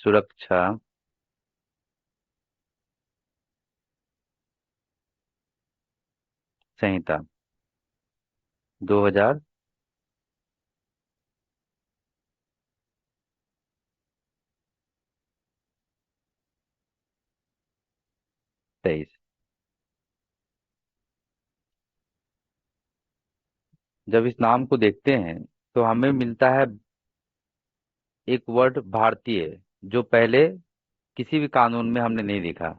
सुरक्षा संहिता 2023। जब इस नाम को देखते हैं तो हमें मिलता है एक वर्ड भारतीय, जो पहले किसी भी कानून में हमने नहीं देखा।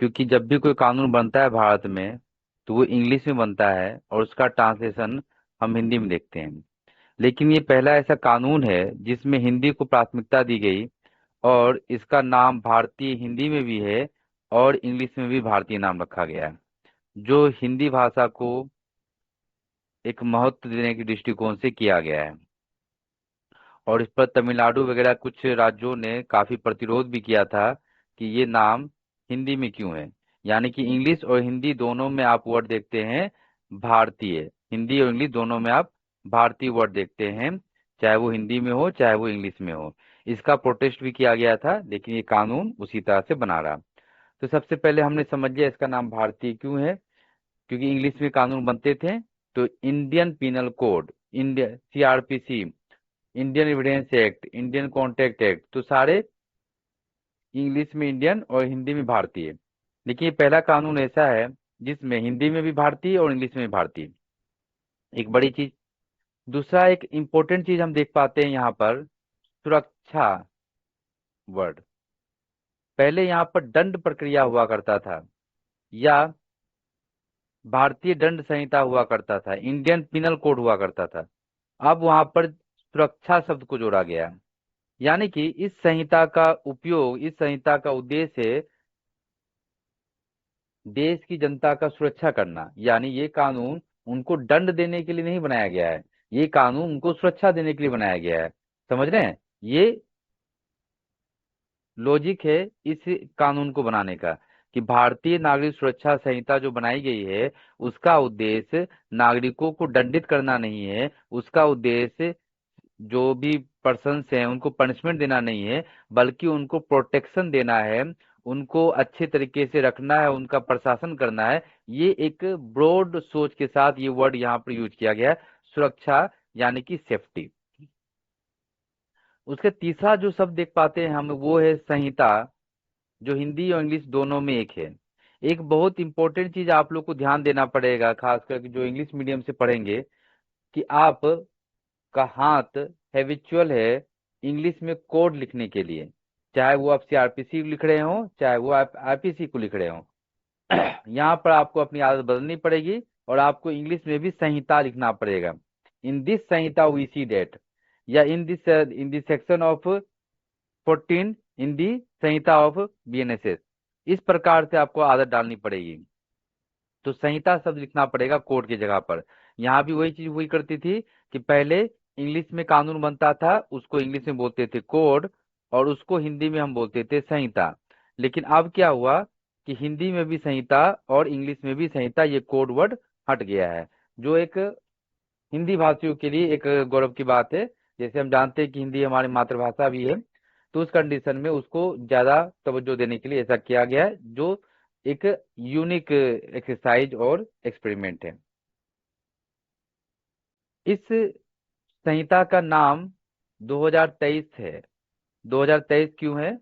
क्योंकि जब भी कोई कानून बनता है भारत में तो वो इंग्लिश में बनता है और उसका ट्रांसलेशन हम हिंदी में देखते हैं। लेकिन ये पहला ऐसा कानून है जिसमें हिंदी को प्राथमिकता दी गई, और इसका नाम भारतीय हिंदी में भी है और इंग्लिश में भी भारतीय नाम रखा गया है, जो हिंदी भाषा को एक महत्व देने के दृष्टिकोण से किया गया है। और इस पर तमिलनाडु वगैरह कुछ राज्यों ने काफी प्रतिरोध भी किया था कि ये नाम हिंदी में क्यों है। यानी कि इंग्लिश और हिंदी दोनों में आप वर्ड देखते हैं भारतीय, हिंदी और इंग्लिश दोनों में आप भारतीय वर्ड देखते हैं, चाहे वो हिंदी में हो चाहे वो इंग्लिश में हो। इसका प्रोटेस्ट भी किया गया था, लेकिन ये कानून उसी तरह से बना रहा। तो सबसे पहले हमने समझ लिया इसका नाम भारतीय क्यों है, क्योंकि इंग्लिश में कानून बनते थे। तो Indian penal code, India CrPC, Indian evidence act, Indian contract act, तो सारे इंग्लिश में इंडियन और हिंदी में भारतीय। लेकिन ये पहला कानून ऐसा है जिसमें हिंदी में भी भारतीय और इंग्लिश में भी भारतीय। एक बड़ी चीज। दूसरा एक इम्पोर्टेंट चीज हम देख पाते हैं यहाँ पर, सुरक्षा वर्ड। पहले यहाँ पर दंड प्रक्रिया हुआ करता था, या भारतीय दंड संहिता हुआ करता था, इंडियन पिनल कोड हुआ करता था। अब वहां पर सुरक्षा शब्द को जोड़ा गया। यानी कि इस संहिता का उपयोग, इस संहिता का उद्देश्य है देश की जनता का सुरक्षा करना। यानी ये कानून उनको दंड देने के लिए नहीं बनाया गया है, ये कानून उनको सुरक्षा देने के लिए बनाया गया है। समझ रहे हैं? ये लॉजिक है इस कानून को बनाने का, कि भारतीय नागरिक सुरक्षा संहिता जो बनाई गई है उसका उद्देश्य नागरिकों को दंडित करना नहीं है, उसका उद्देश्य जो भी पर्सन्स हैं उनको पनिशमेंट देना नहीं है, बल्कि उनको प्रोटेक्शन देना है, उनको अच्छे तरीके से रखना है, उनका प्रशासन करना है। ये एक ब्रॉड सोच के साथ ये वर्ड यहाँ पर यूज किया गया है, सुरक्षा, यानी कि सेफ्टी। उसके तीसरा जो शब्द देख पाते हैं हम, वो है संहिता, जो हिंदी और इंग्लिश दोनों में एक है। एक बहुत इंपॉर्टेंट चीज आप लोग को ध्यान देना पड़ेगा, खास करके जो इंग्लिश मीडियम से पढ़ेंगे, कि आप का हाथ हैबिचुअल है इंग्लिश में कोड लिखने के लिए। चाहे वो आप सीआरपीसी लिख रहे हो, चाहे वो आप आईपीसी को लिख रहे हो। यहाँ पर आपको अपनी आदत बदलनी पड़ेगी, और आपको इंग्लिश में भी संहिता लिखना पड़ेगा। इन दिस संहिता वी सी डेट, या in this section of 14, in the संहिता ऑफ बीएनएसएस। इस प्रकार से आपको आदत डालनी पड़ेगी। तो संहिता शब्द लिखना पड़ेगा कोड की जगह पर। यहाँ भी वही चीज हुई करती थी कि पहले इंग्लिश में कानून बनता था, उसको इंग्लिश में बोलते थे कोड, और उसको हिंदी में हम बोलते थे संहिता। लेकिन अब क्या हुआ कि हिंदी में भी संहिता और इंग्लिश में भी संहिता, ये कोड वर्ड हट गया है, जो एक हिंदी भाषियों के लिए एक गौरव की बात है। जैसे हम जानते हैं कि हिंदी हमारी मातृभाषा भी है, तो उस कंडीशन में उसको ज्यादा तवज्जो देने के लिए ऐसा किया गया है, जो एक यूनिक एक्सरसाइज और एक्सपेरिमेंट है। इस संहिता का नाम 2023 है। 2023 क्यों है?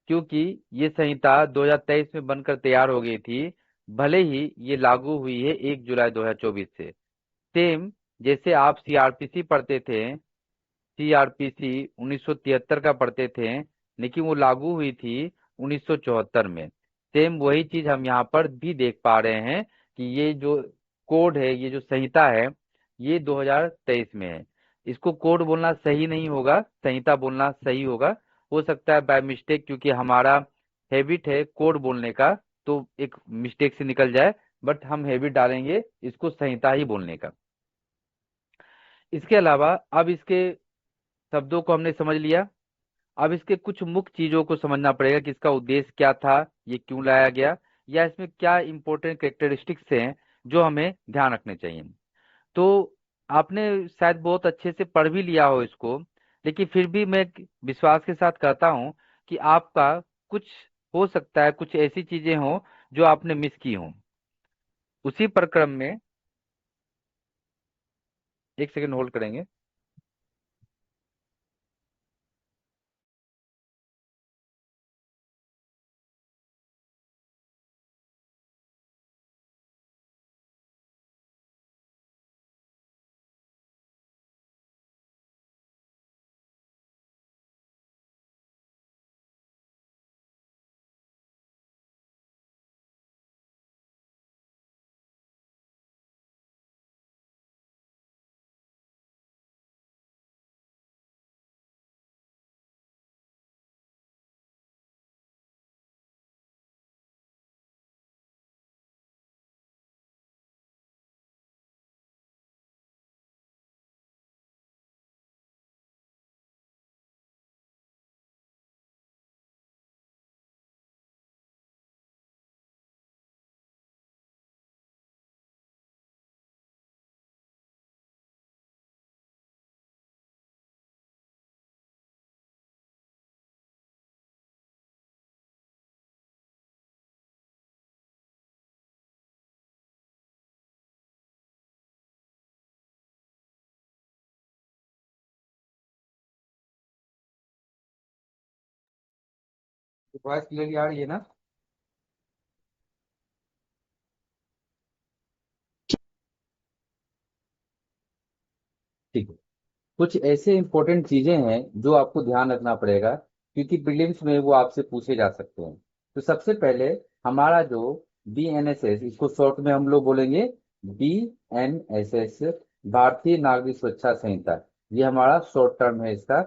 क्योंकि ये संहिता 2023 में बनकर तैयार हो गई थी, भले ही ये लागू हुई है 1 जुलाई 2024 से। सेम जैसे आप सीआरपीसी पढ़ते थे, सीआरपीसी 1973 का पढ़ते थे, लेकिन वो लागू हुई थी 1974 में। सेम वही चीज हम यहाँ पर भी देख पा रहे हैं, कि ये जो कोड है, ये जो संहिता है, ये 2023 में है। इसको कोड बोलना सही नहीं होगा, संहिता बोलना सही होगा। हो सकता है बाय मिस्टेक, क्योंकि हमारा हैबिट है कोड बोलने का, तो एक मिस्टेक से निकल जाए, बट हम हैबिट डालेंगे इसको संहिता ही बोलने का। इसके अलावा अब इसके शब्दों को हमने समझ लिया। अब इसके कुछ मुख्य चीजों को समझना पड़ेगा कि इसका उद्देश्य क्या था, ये क्यों लाया गया, या इसमें क्या इंपॉर्टेंट कैरेक्टरिस्टिक्स हैं जो हमें ध्यान रखने चाहिए। तो आपने शायद बहुत अच्छे से पढ़ भी लिया हो इसको, लेकिन फिर भी मैं विश्वास के साथ कहता हूँ कि आपका कुछ हो सकता है, कुछ ऐसी चीजें हो जो आपने मिस की हो। उसी प्रक्रम में, एक सेकंड होल्ड करेंगे। वॉइस क्लियरली आ रही है ना? ठीक है। कुछ ऐसे इंपॉर्टेंट चीजें हैं जो आपको ध्यान रखना पड़ेगा, क्योंकि प्रीलिम्स में वो आपसे पूछे जा सकते हैं। तो सबसे पहले हमारा जो BNSS, इसको शॉर्ट में हम लोग बोलेंगे BNSS, भारतीय नागरिक सुरक्षा संहिता, ये हमारा शॉर्ट टर्म है इसका।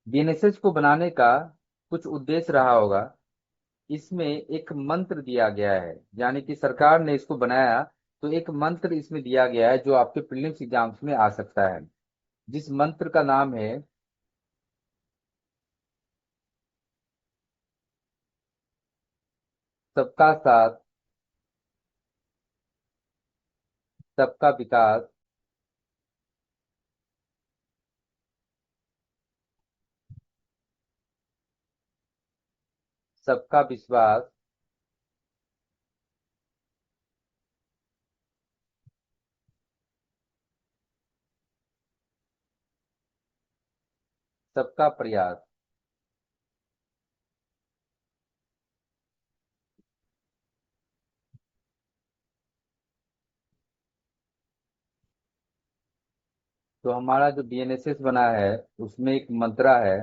BNSS को बनाने का कुछ उद्देश्य रहा होगा। इसमें एक मंत्र दिया गया है, यानी कि सरकार ने इसको बनाया तो एक मंत्र इसमें दिया गया है जो आपके प्रीलिम्स एग्जाम्स में आ सकता है, जिस मंत्र का नाम है सबका साथ, सबका विकास, सबका विश्वास, सबका प्रयास। तो हमारा जो BNSS बना है उसमें एक मंत्रा है,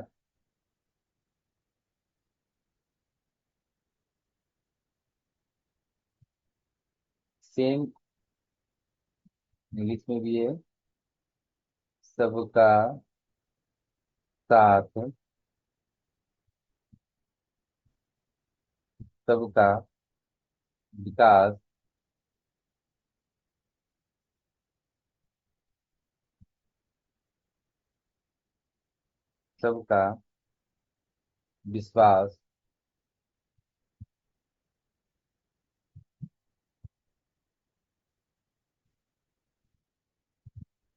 सेम इंग्लिश में भी है, सबका साथ, सबका विकास, सबका विश्वास,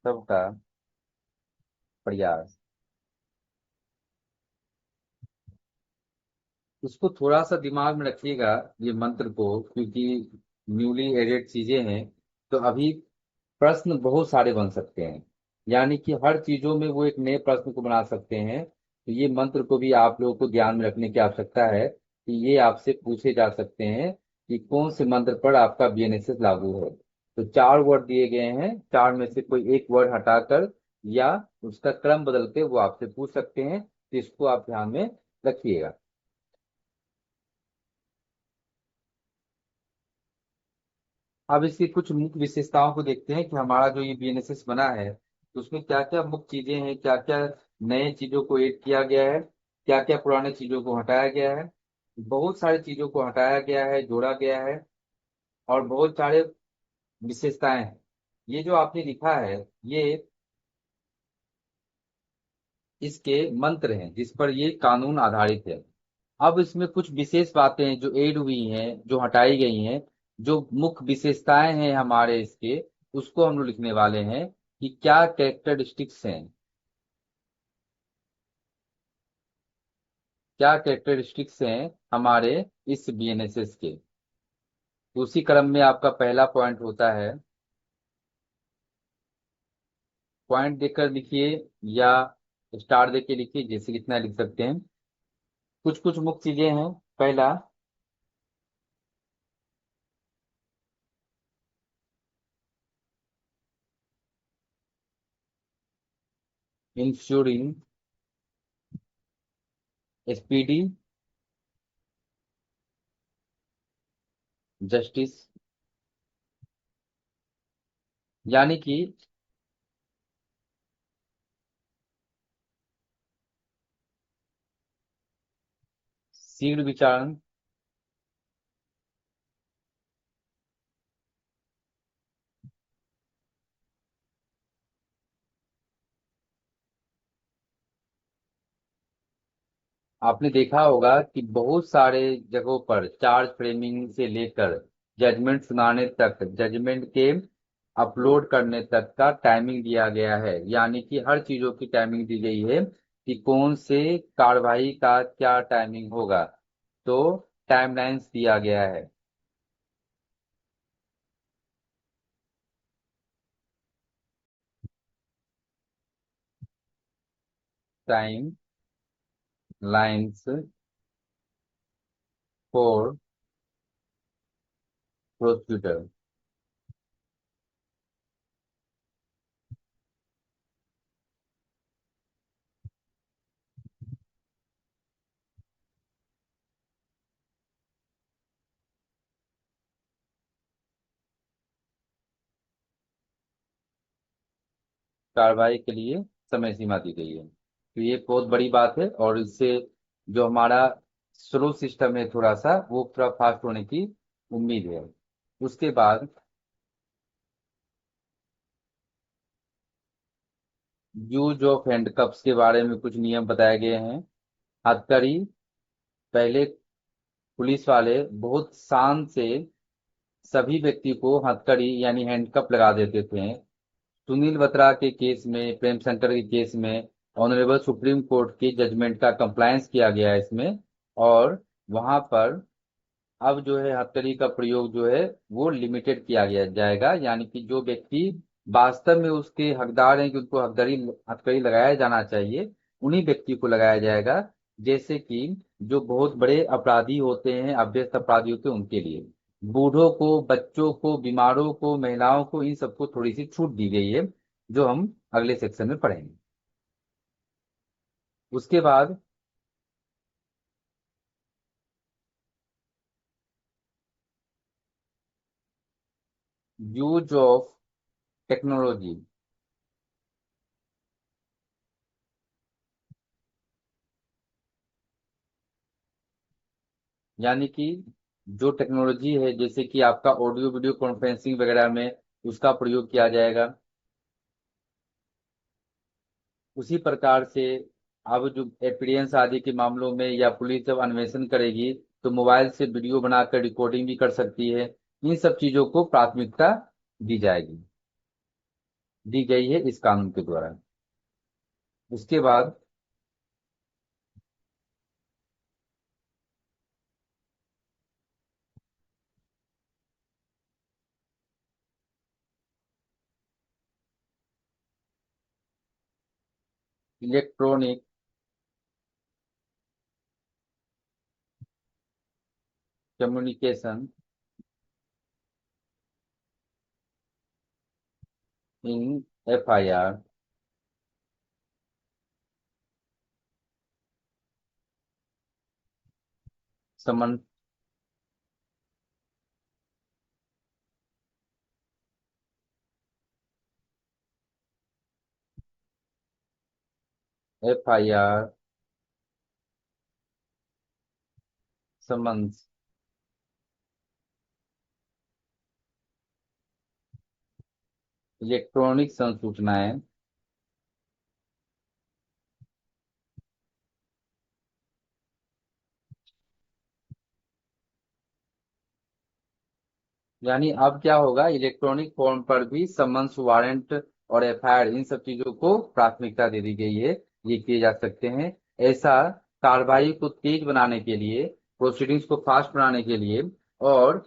सबका प्रयास। उसको थोड़ा सा दिमाग में रखिएगा, ये मंत्र को, क्योंकि न्यूली एडेड चीजें हैं। तो अभी प्रश्न बहुत सारे बन सकते हैं, यानी कि हर चीजों में वो एक नए प्रश्न को बना सकते हैं। तो ये मंत्र को भी आप लोगों को ध्यान में रखने की आवश्यकता है कि ये आपसे पूछे जा सकते हैं कि कौन से मंत्र पर आपका BNSS लागू है। तो 4 वर्ड दिए गए हैं, 4 में से कोई एक वर्ड हटाकर या उसका क्रम बदल के वो आपसे पूछ सकते हैं, तो इसको आप ध्यान में रखिएगा। अब इसकी कुछ मुख्य विशेषताओं को देखते हैं कि हमारा जो ये BNSS बना है तो उसमें क्या क्या मुख्य चीजें हैं, क्या क्या नए चीजों को ऐड किया गया है, क्या क्या पुराने चीजों को हटाया गया है। बहुत सारी चीजों को हटाया गया है, जोड़ा गया है, और बहुत सारे विशेषताएं हैं। ये जो आपने लिखा है, ये इसके मंत्र हैं जिस पर ये कानून आधारित है। अब इसमें कुछ विशेष बातें हैं जो ऐड हुई हैं, जो हटाई गई हैं, जो मुख्य विशेषताएं हैं हमारे इसके, उसको हम लोग लिखने वाले हैं कि क्या कैरेक्टरिस्टिक्स हैं। क्या कैरेक्टरिस्टिक्स हैं हमारे इस बीएनएसएस के। तो उसी क्रम में आपका पहला पॉइंट होता है, पॉइंट देकर लिखिए या स्टार देके लिखिए, जैसे कितना लिख सकते हैं। कुछ कुछ मुख्य चीजें हैं। पहला, इंश्योरिंग स्पीडी जस्टिस, यानी कि शीघ्र विचारण, आपने देखा होगा कि बहुत सारे जगहों पर चार्ज फ्रेमिंग से लेकर जजमेंट सुनाने तक, जजमेंट के अपलोड करने तक का टाइमिंग दिया गया है, यानी कि हर चीजों की टाइमिंग दी गई है कि कौन से कार्रवाई का क्या टाइमिंग होगा। तो टाइमलाइंस दिया गया है। Time lines for प्रोसीक्यूटर। कार्रवाई के लिए समय सीमा दी गई है, तो ये बहुत बड़ी बात है, और इससे जो हमारा स्लो सिस्टम है थोड़ा सा, वो थोड़ा फास्ट होने की उम्मीद है। उसके बाद यूज ऑफ हैंडकप्स के बारे में कुछ नियम बताए गए हैं। हथकड़ी, पहले पुलिस वाले बहुत शान से सभी व्यक्ति को हथकड़ी यानी हैंडकप लगा देते थे। सुनील बत्रा के केस में, प्रेम शंकर के केस में ऑनरेबल सुप्रीम कोर्ट के जजमेंट का कंप्लायंस किया गया है इसमें, और वहां पर अब जो है हथकड़ी का प्रयोग जो है वो लिमिटेड किया गया जाएगा, यानी कि जो व्यक्ति वास्तव में उसके हकदार हैं कि उनको हथकड़ी हथकड़ी लगाया जाना चाहिए, उन्हीं व्यक्ति को लगाया जाएगा। जैसे कि जो बहुत बड़े अपराधी होते हैं, अभ्यस्त अपराधी होते हैं, उनके लिए। बूढ़ों को, बच्चों को, बीमारों को, महिलाओं को, इन सबको थोड़ी सी छूट दी गई है, जो हम अगले सेक्शन में पढ़ेंगे। उसके बाद यूज ऑफ टेक्नोलॉजी, यानी कि जो टेक्नोलॉजी है, जैसे कि आपका ऑडियो वीडियो कॉन्फ्रेंसिंग वगैरह में उसका प्रयोग किया जाएगा। उसी प्रकार से अब जो एविडेंस आदि के मामलों में या पुलिस जब अन्वेषण करेगी तो मोबाइल से वीडियो बनाकर रिकॉर्डिंग भी कर सकती है। इन सब चीजों को प्राथमिकता दी जाएगी, दी गई है इस कानून के द्वारा। उसके बाद इलेक्ट्रॉनिक कम्युनिकेशन इन एफआईआर, समन एफआईआर समन्स, इलेक्ट्रॉनिक संसूचनाएं, यानी अब क्या होगा, इलेक्ट्रॉनिक फॉर्म पर भी समन्स, वारंट और एफआईआर, इन सब चीजों को प्राथमिकता दे दी गई है, ये किए जा सकते हैं। ऐसा कार्रवाई को तेज बनाने के लिए, प्रोसीडिंग्स को फास्ट बनाने के लिए, और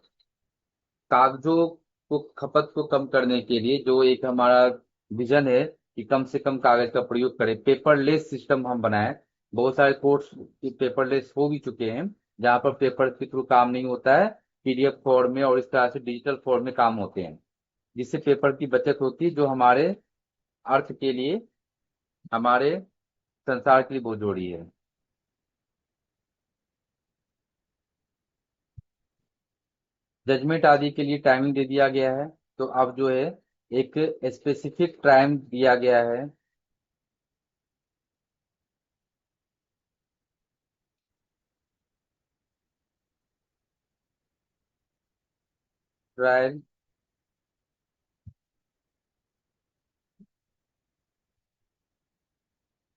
कागजों को खपत को कम करने के लिए, जो एक हमारा विजन है कि कम से कम कागज का प्रयोग करें, पेपरलेस सिस्टम हम बनाएं। बहुत सारे कोर्स पेपरलेस हो भी चुके हैं, जहाँ पर पेपर के थ्रू काम नहीं होता है, पीडीएफ फॉर्म में और इस तरह से डिजिटल फॉर्म में काम होते हैं, जिससे पेपर की बचत होती है, जो हमारे अर्थ के लिए, हमारे संसार के लिए बहुत जरूरी है। जजमेंट आदि के लिए टाइमिंग दे दिया गया है। तो अब जो है एक स्पेसिफिक टाइम दिया गया है। Trial,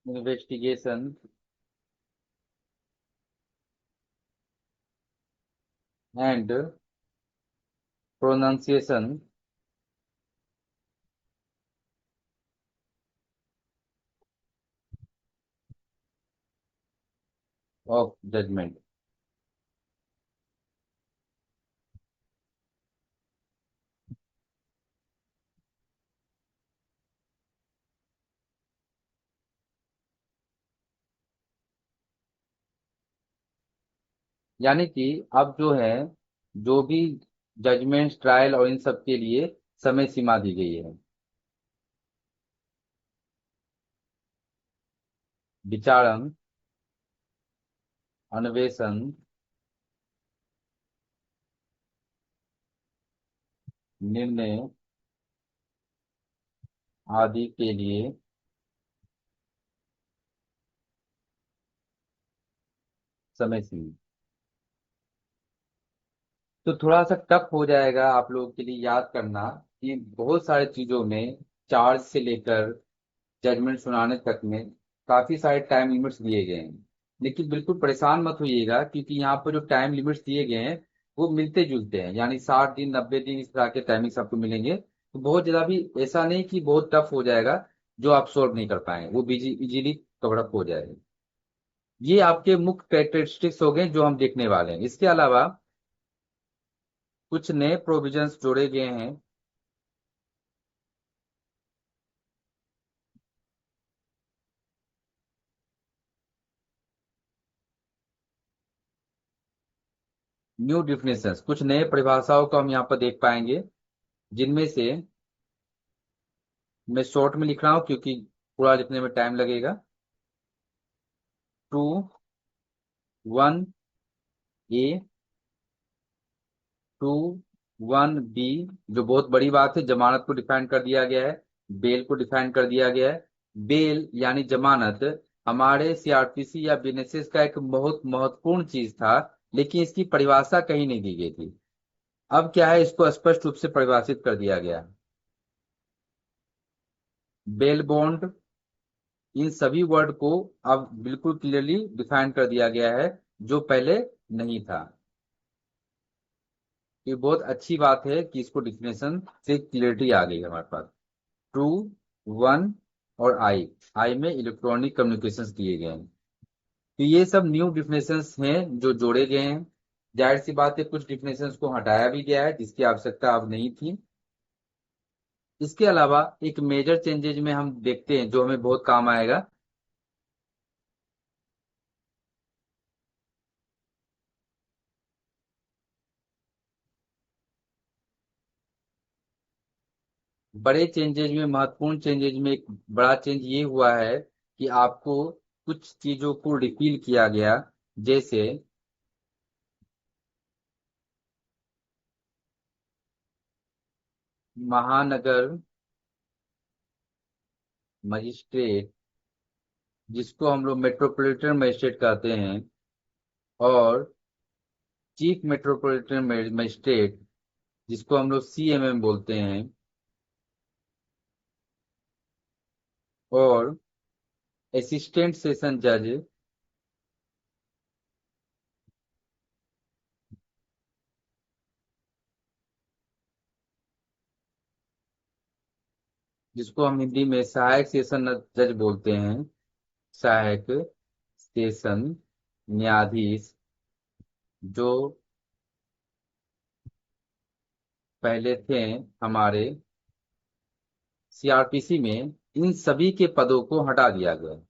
investigation and pronunciation of judgment. यानी कि अब जो है, जो भी जजमेंट, ट्रायल और इन सब के लिए समय सीमा दी गई है। विचारण, अन्वेषण, निर्णय आदि के लिए समय सीमा। तो थोड़ा सा टफ हो जाएगा आप लोगों के लिए याद करना कि बहुत सारी चीजों में, चार्ज से लेकर जजमेंट सुनाने तक में, काफी सारे टाइम लिमिट्स दिए गए हैं। लेकिन बिल्कुल परेशान मत होइएगा, क्योंकि यहाँ पर जो टाइम लिमिट्स दिए गए हैं वो मिलते जुलते हैं, यानी 60 दिन, 90 दिन, इस तरह के टाइमिंग्स आपको मिलेंगे। तो बहुत ज्यादा भी ऐसा नहीं कि बहुत टफ हो जाएगा जो आप सोल्व नहीं कर पाएंगे, वो इजीली कवर अप हो जाएगा। ये आपके मुख्य कैरेक्टरिस्टिक्स हो गए जो हम देखने वाले हैं। इसके अलावा कुछ नए प्रोविजंस जोड़े गए हैं। न्यू डिफिनेशंस, कुछ नए परिभाषाओं को हम यहाँ पर देख पाएंगे, जिनमें से मैं शॉर्ट में लिख रहा हूँ क्योंकि पूरा लिखने में टाइम लगेगा। 2(1)(a), 2(1)(b, जो बहुत बड़ी बात है, जमानत को डिफाइन कर दिया गया है, बेल को डिफाइन कर दिया गया है। बेल यानी जमानत हमारे सीआरपीसी या बीएनएसएस का एक बहुत महत्वपूर्ण चीज था, लेकिन इसकी परिभाषा कहीं नहीं दी गई थी। अब क्या है, इसको स्पष्ट रूप से परिभाषित कर दिया गया है। बेल बॉन्ड, इन सभी वर्ड को अब बिल्कुल क्लियरली डिफाइन कर दिया गया है, जो पहले नहीं था। ये बहुत अच्छी बात है कि इसको डिफिनेशन से क्लियरिटी आ गई है हमारे पास। 2(1) और आई, आई में इलेक्ट्रॉनिक कम्युनिकेशंस दिए गए हैं। तो ये सब न्यू डिफिनेशंस हैं जो जोड़े गए हैं। जाहिर सी बात है, कुछ डिफिनेशंस को हटाया भी गया है जिसकी आवश्यकता अब नहीं थी। इसके अलावा एक मेजर चेंजेज में हम देखते हैं जो हमें बहुत काम आएगा। बड़े चेंजेज में, महत्वपूर्ण चेंजेज में एक बड़ा चेंज ये हुआ है कि आपको कुछ चीजों को रिपील किया गया। जैसे महानगर मजिस्ट्रेट, जिसको हम लोग मेट्रोपॉलिटन मजिस्ट्रेट कहते हैं, और चीफ मेट्रोपॉलिटन मजिस्ट्रेट, जिसको हम लोग सीएमएम बोलते हैं, और असिस्टेंट सेशन जज, जिसको हम हिंदी में सहायक सेशन जज बोलते हैं, सहायक सेशन न्यायाधीश जो पहले थे हमारे सीआरपीसी में, इन सभी के पदों को हटा दिया गया।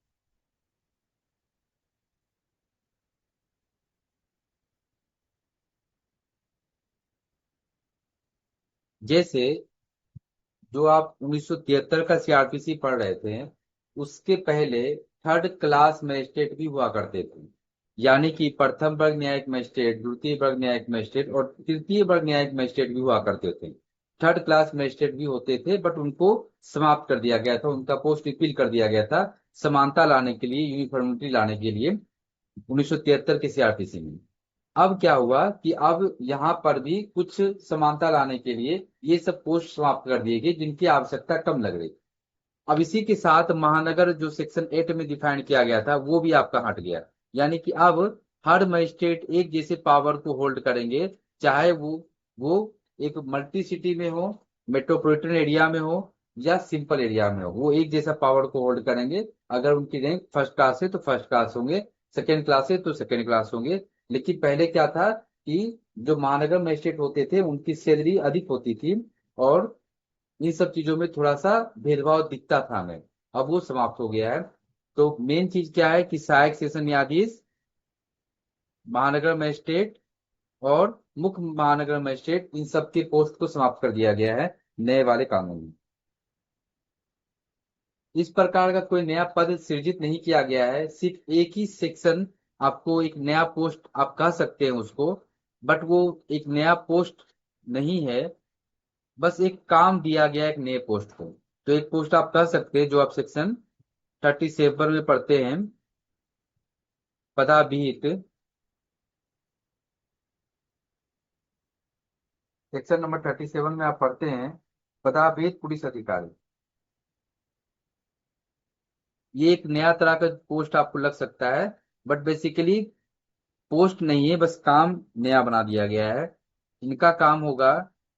जैसे जो आप 1973 का सीआरपीसी पढ़ रहे थे, उसके पहले थर्ड क्लास मजिस्ट्रेट भी हुआ करते थे। यानी कि प्रथम वर्ग न्यायिक मजिस्ट्रेट, द्वितीय वर्ग न्यायिक मजिस्ट्रेट और तृतीय वर्ग न्यायिक मजिस्ट्रेट भी हुआ करते थे। थर्ड क्लास मजिस्ट्रेट भी होते थे, बट उनको समाप्त कर दिया गया था, उनका पोस्ट रिपील कर दिया गया था, समानता लाने के लिए, यूनिफॉर्मिटी लाने के लिए 1973 के सीआरपीसी में। अब क्या हुआ कि अब यहाँ पर भी कुछ समानता लाने के लिए ये सब पोस्ट समाप्त कर दिए गए जिनकी आवश्यकता कम लग रही। अब इसी के साथ महानगर जो सेक्शन 8 में डिफाइन किया गया था वो भी आपका हट गया। यानी कि अब हर मजिस्ट्रेट एक जैसे पावर को होल्ड करेंगे, चाहे वो एक मल्टी सिटी में हो, मेट्रोपॉलिटन एरिया में हो या सिंपल एरिया में हो, वो एक जैसा पावर को होल्ड करेंगे। अगर उनकी रैंक फर्स्ट क्लास है तो फर्स्ट क्लास होंगे, सेकेंड क्लास है तो सेकेंड क्लास होंगे। लेकिन पहले क्या था कि जो महानगर मजिस्ट्रेट होते थे उनकी सैलरी अधिक होती थी, और इन सब चीजों में थोड़ा सा भेदभाव दिखता था हमें। अब वो समाप्त हो गया है। तो मेन चीज क्या है कि सहायक सेशन न्यायाधीश, महानगर मजिस्ट्रेट और मुख्य महानगर मजिस्ट्रेट, इन सब के पोस्ट को समाप्त कर दिया गया है नए वाले कानून में। इस प्रकार का कोई नया पद सृजित नहीं किया गया है, सिर्फ एक ही सेक्शन आपको एक नया पोस्ट आप कह सकते हैं उसको, बट वो एक नया पोस्ट नहीं है, बस एक काम दिया गया है एक नए पोस्ट को। तो एक पोस्ट आप कह सकते हैं जो आप सेक्शन 37 में पढ़ते हैं, पदाभिहित। सेक्शन नंबर 37 में आप पढ़ते हैं पदाभिहित पुलिस अधिकारी। ये एक नया तरह का पोस्ट आपको लग सकता है, बट बेसिकली पोस्ट नहीं है, बस काम नया बना दिया गया है। इनका काम होगा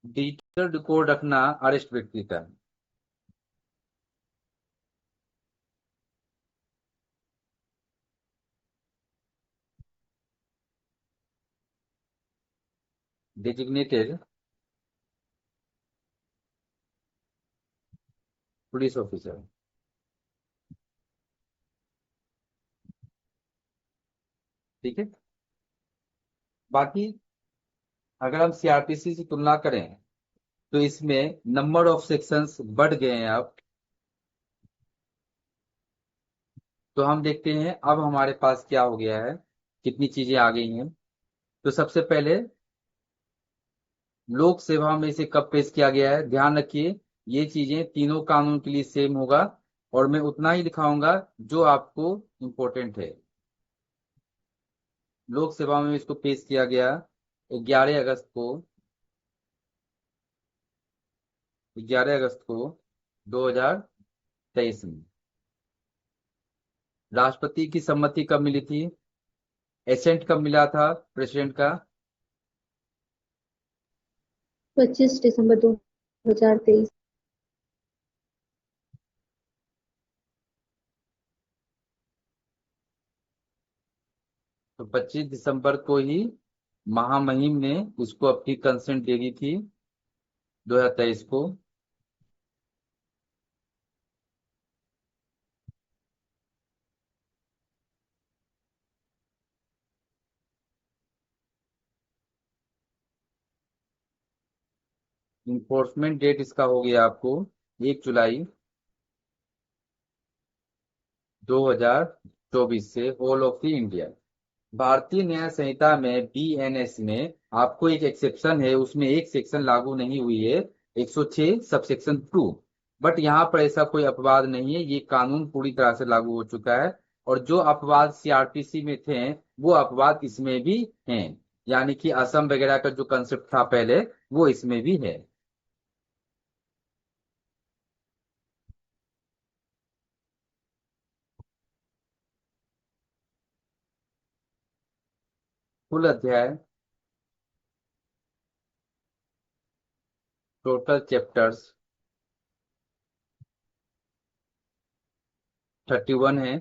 डिजिटल रिकॉर्ड रखना अरेस्ट व्यक्ति का। Designated police officer. ठीक है। बाकी अगर हम सीआरपीसी से तुलना करें तो इसमें नंबर ऑफ सेक्शंस बढ़ गए हैं अब। तो हम देखते हैं अब हमारे पास क्या हो गया है, कितनी चीजें आ गई हैं। तो सबसे पहले लोक सेवा में इसे कब पेश किया गया है, ध्यान रखिए ये चीजें तीनों कानून के लिए सेम होगा, और मैं उतना ही दिखाऊंगा जो आपको इम्पोर्टेंट है। लोक सेवा में इसको पेश किया गया 11 अगस्त को, 11 अगस्त को 2023 में। राष्ट्रपति की सम्मति कब मिली थी, एसेंट कब मिला था प्रेसिडेंट का। 25 दिसंबर 2023। तो 25 दिसंबर को ही महामहिम ने उसको अपनी कंसेंट दे दी थी 2023 को। इन्फोर्समेंट डेट इसका हो गया आपको 1 जुलाई 2024 से होल ऑफ द इंडिया। भारतीय न्याय संहिता में बीएनएस में आपको एक एक्सेप्शन है, उसमें एक सेक्शन लागू नहीं हुई है, 106 सबसेक्शन 2। बट यहाँ पर ऐसा कोई अपवाद नहीं है, ये कानून पूरी तरह से लागू हो चुका है। और जो अपवाद सीआरपीसी में थे वो अपवाद इसमें भी हैं। यानी कि असम वगैरह का जो कंसेप्ट था पहले, वो इसमें भी है। कुल अध्याय, टोटल चैप्टर्स 31 है।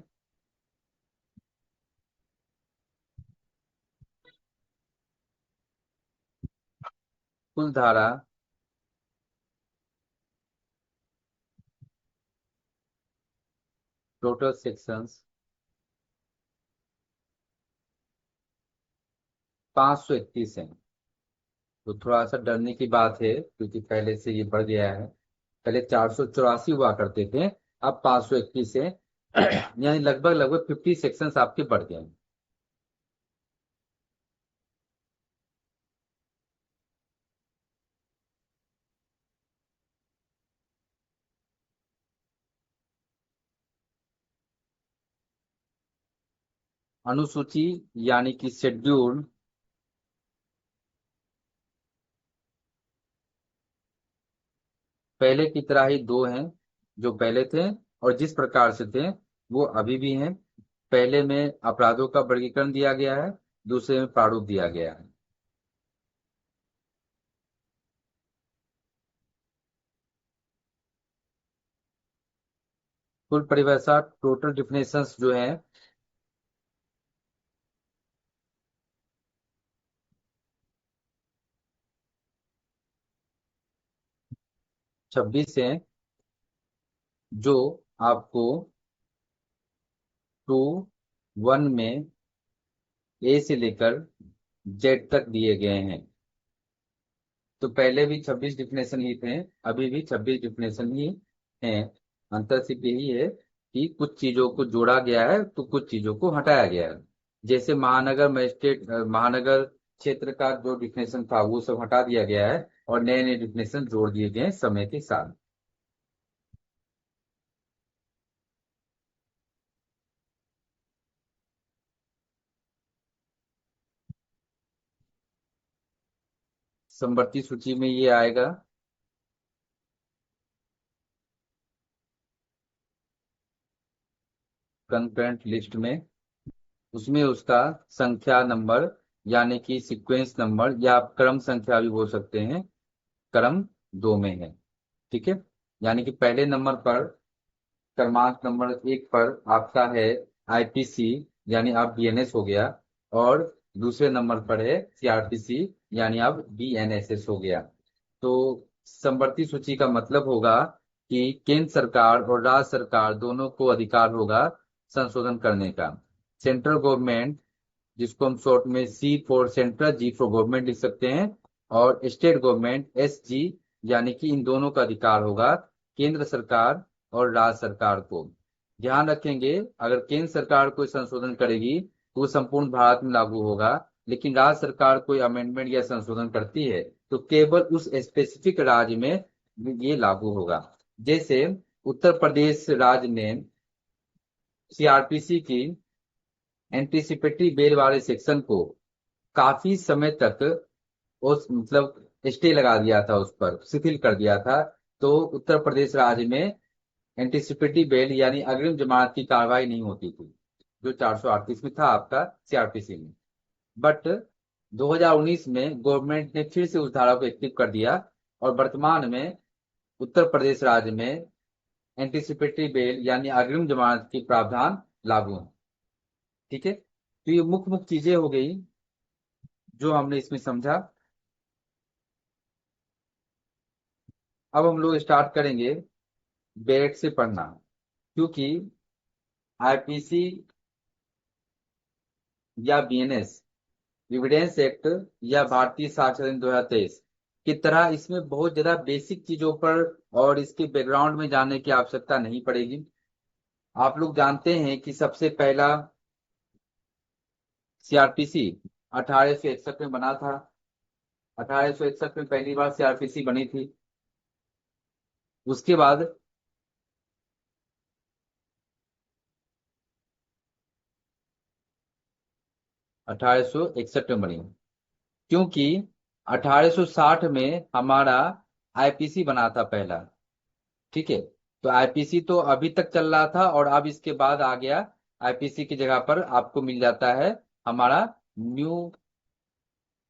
कुल धारा टोटल सेक्शंस 531 है। तो थोड़ा सा डरने की बात है क्योंकि पहले से ये बढ़ गया है। पहले 484 हुआ करते थे, अब 531 है। यानी लगभग लगभग 50 सेक्शंस आपके बढ़ गए हैं। अनुसूची यानी कि शेड्यूल पहले की तरह ही दो हैं, जो पहले थे और जिस प्रकार से थे वो अभी भी हैं। पहले में अपराधों का वर्गीकरण दिया गया है, दूसरे में प्रारूप दिया गया है। कुल परिभाषा टोटल डिफिनेशंस जो है 26 है, जो आपको टू वन में ए से लेकर जेड तक दिए गए हैं। तो पहले भी 26 डिफिनेशन ही थे, अभी भी 26 डिफिनेशन ही हैं। अंतर सिर्फ यही है कि कुछ चीजों को जोड़ा गया है तो कुछ चीजों को हटाया गया है। जैसे महानगर मजिस्ट्रेट, महानगर क्षेत्र का जो डिफिनेशन था वो सब हटा दिया गया है और नए नए डिफिनेशन जोड़ दिए गए हैं समय के साथ। समवर्ती सूची में ये आएगा। कंकरेंट लिस्ट में उसमें उसका संख्या नंबर यानी कि सीक्वेंस नंबर या आप क्रम संख्या भी बोल सकते हैं, क्रम दो में है। ठीक है। यानी कि पहले नंबर पर, क्रमांक नंबर एक पर आपका है आईपीसी, यानी आप बीएनएस हो गया। और दूसरे नंबर पर है सीआरपीसी, यानी आप बीएनएसएस हो गया। तो समवर्ती सूची का मतलब होगा कि केंद्र सरकार और राज्य सरकार दोनों को अधिकार होगा संशोधन करने का। सेंट्रल गवर्नमेंट, जिसको हम शॉर्ट में C for central, G for government लिख सकते हैं, और स्टेट गवर्नमेंट एस जी, यानी कि इन दोनों का अधिकार होगा केंद्र सरकार और राज्य सरकार को। ध्यान रखेंगे, अगर केंद्र सरकार कोई संशोधन करेगी तो वो संपूर्ण भारत में लागू होगा, लेकिन राज्य सरकार कोई अमेंडमेंट या संशोधन करती है तो केवल उस स्पेसिफिक राज्य में ये लागू होगा। जैसे उत्तर प्रदेश राज्य ने सीआरपीसी की एंटीसिपेटरी बेल वाले सेक्शन को काफी समय तक उस मतलब स्टे लगा दिया था, उस पर शिथिल कर दिया था। तो उत्तर प्रदेश राज्य में एंटीसिपेटरी बेल यानी अग्रिम जमानत की कार्रवाई नहीं होती थी, जो 438 में था आपका सीआरपीसी में। बट 2019 में गवर्नमेंट ने फिर से उस धारा को एक्टिव कर दिया और वर्तमान में उत्तर प्रदेश राज्य में एंटीसिपेटरी बेल यानी अग्रिम जमानत की प्रावधान लागू है। ठीक है। तो ये मुख्य मुख्य चीजें हो गई जो हमने इसमें समझा। अब हम लोग स्टार्ट करेंगे बैक से पढ़ना, क्योंकि आईपीसी या बीएनएस, एविडेंस एक्ट या भारतीय साक्ष्य अधिनियम 2023 की तरह इसमें बहुत ज्यादा बेसिक चीजों पर और इसके बैकग्राउंड में जानने की आवश्यकता नहीं पड़ेगी। आप लोग जानते हैं कि सबसे पहला सीआरपीसी 1861 में बना था। 1861 में पहली बार सीआरपीसी बनी थी। उसके बाद 1861 में बनी, क्योंकि 1860 में हमारा आईपीसी बना था पहला। ठीक है। तो आईपीसी तो अभी तक चल रहा था और अब इसके बाद आ गया, आईपीसी की जगह पर आपको मिल जाता है हमारा न्यू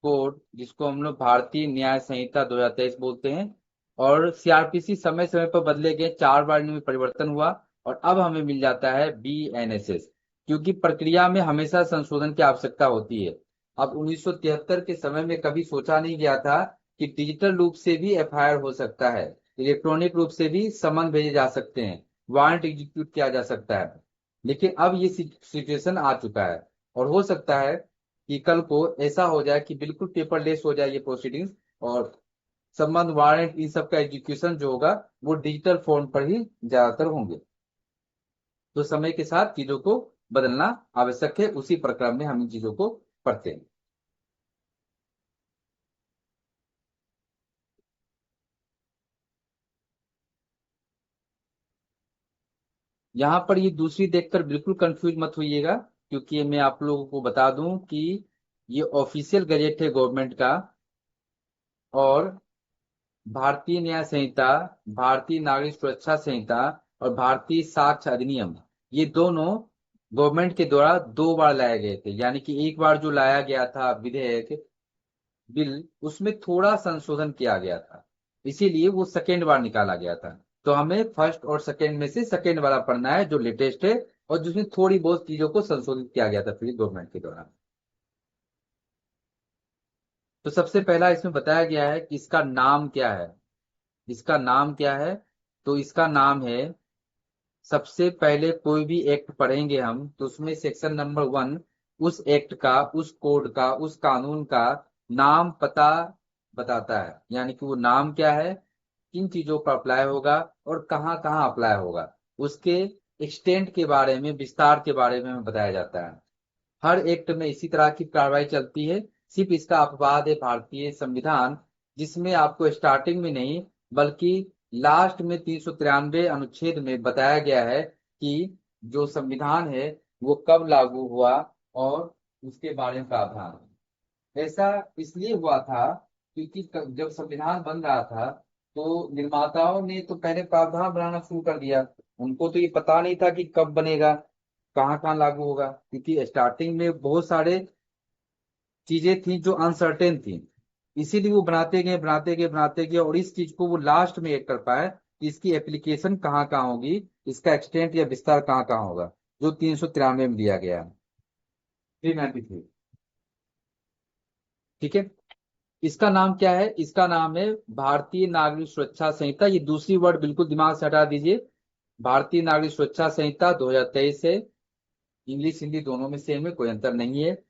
कोड, जिसको हम लोग भारतीय न्याय संहिता 2023 बोलते हैं। और सीआरपीसी समय समय पर बदले गए, 4 बार इनमें परिवर्तन हुआ और अब हमें मिल जाता है बीएनएसएस, क्योंकि प्रक्रिया में हमेशा संशोधन की आवश्यकता होती है। अब 1973 के समय में कभी सोचा नहीं गया था कि डिजिटल रूप से भी एफआईआर हो सकता है, इलेक्ट्रॉनिक रूप से भी समन भेजे जा सकते हैं, वारंट एग्जीक्यूट किया जा सकता है। लेकिन अब ये सिचुएशन आ चुका है, और हो सकता है कि कल को ऐसा हो जाए कि बिल्कुल पेपरलेस हो जाए ये प्रोसीडिंग्स, और संबंध वारंट इन सब का एग्जीक्यूशन जो होगा वो डिजिटल फॉर्म पर ही ज्यादातर होंगे। तो समय के साथ चीजों को बदलना आवश्यक है, उसी प्रक्रम में हम इन चीजों को पढ़ते हैं। यहाँ पर ये दूसरी देखकर बिल्कुल कंफ्यूज मत होइएगा, क्योंकि मैं आप लोगों को बता दूं कि ये ऑफिशियल गजेट है गवर्नमेंट का, और भारतीय न्याय संहिता, भारतीय नागरिक सुरक्षा संहिता और भारतीय साक्ष्य अधिनियम, ये दोनों गवर्नमेंट के द्वारा दो बार लाए गए थे। यानी कि एक बार जो लाया गया था विधेयक, बिल, उसमें थोड़ा संशोधन किया गया था, इसीलिए वो सेकेंड बार निकाला गया था। तो हमें फर्स्ट और सेकेंड में से सेकेंड वाला पढ़ना है जो लेटेस्ट है, और जिसमें थोड़ी बहुत चीजों को संशोधित किया गया था फिर गवर्नमेंट के द्वारा। तो सबसे पहला इसमें बताया गया है कि इसका नाम क्या है। इसका नाम क्या है? तो इसका नाम है, सबसे पहले कोई भी एक्ट पढ़ेंगे हम तो उसमें सेक्शन नंबर 1 उस एक्ट का, उस कोड का, उस कानून का नाम पता बताता है। यानी कि वो नाम क्या है, किन चीजों पर अप्लाई होगा और कहाँ कहाँ अप्लाई होगा, उसके एक्सटेंट के बारे में, विस्तार के बारे में हमें बताया जाता है। हर एक्ट में इसी तरह की कार्रवाई चलती है। सिर्फ इसका अपवाद है भारतीय संविधान, जिसमें आपको स्टार्टिंग में नहीं बल्कि लास्ट में 393 अनुच्छेद में बताया गया है कि जो संविधान है वो कब लागू हुआ और उसके बारे में प्रावधान है। ऐसा इसलिए हुआ था क्योंकि जब संविधान बन रहा था तो निर्माताओं ने तो पहले प्रावधान बनाना शुरू कर दिया। उनको तो ये पता नहीं था कि कब बनेगा, कहाँ कहाँ लागू होगा, क्योंकि स्टार्टिंग में बहुत सारे चीजें थी जो अनसर्टेन थी। इसीलिए वो बनाते गए बनाते गए बनाते गए, और इस चीज को वो लास्ट में एक कर पाए कि इसकी एप्लीकेशन कहाँ कहाँ होगी, इसका एक्सटेंट या विस्तार कहाँ कहाँ होगा, जो 393 में दिया गया है, 393। ठीक है। इसका नाम क्या है? इसका नाम है भारतीय नागरिक सुरक्षा संहिता। ये दूसरी वर्ड बिल्कुल दिमाग से हटा दीजिए। भारतीय नागरिक सुरक्षा संहिता 2023 है। इंग्लिश हिंदी दोनों में सेम है, कोई अंतर नहीं है।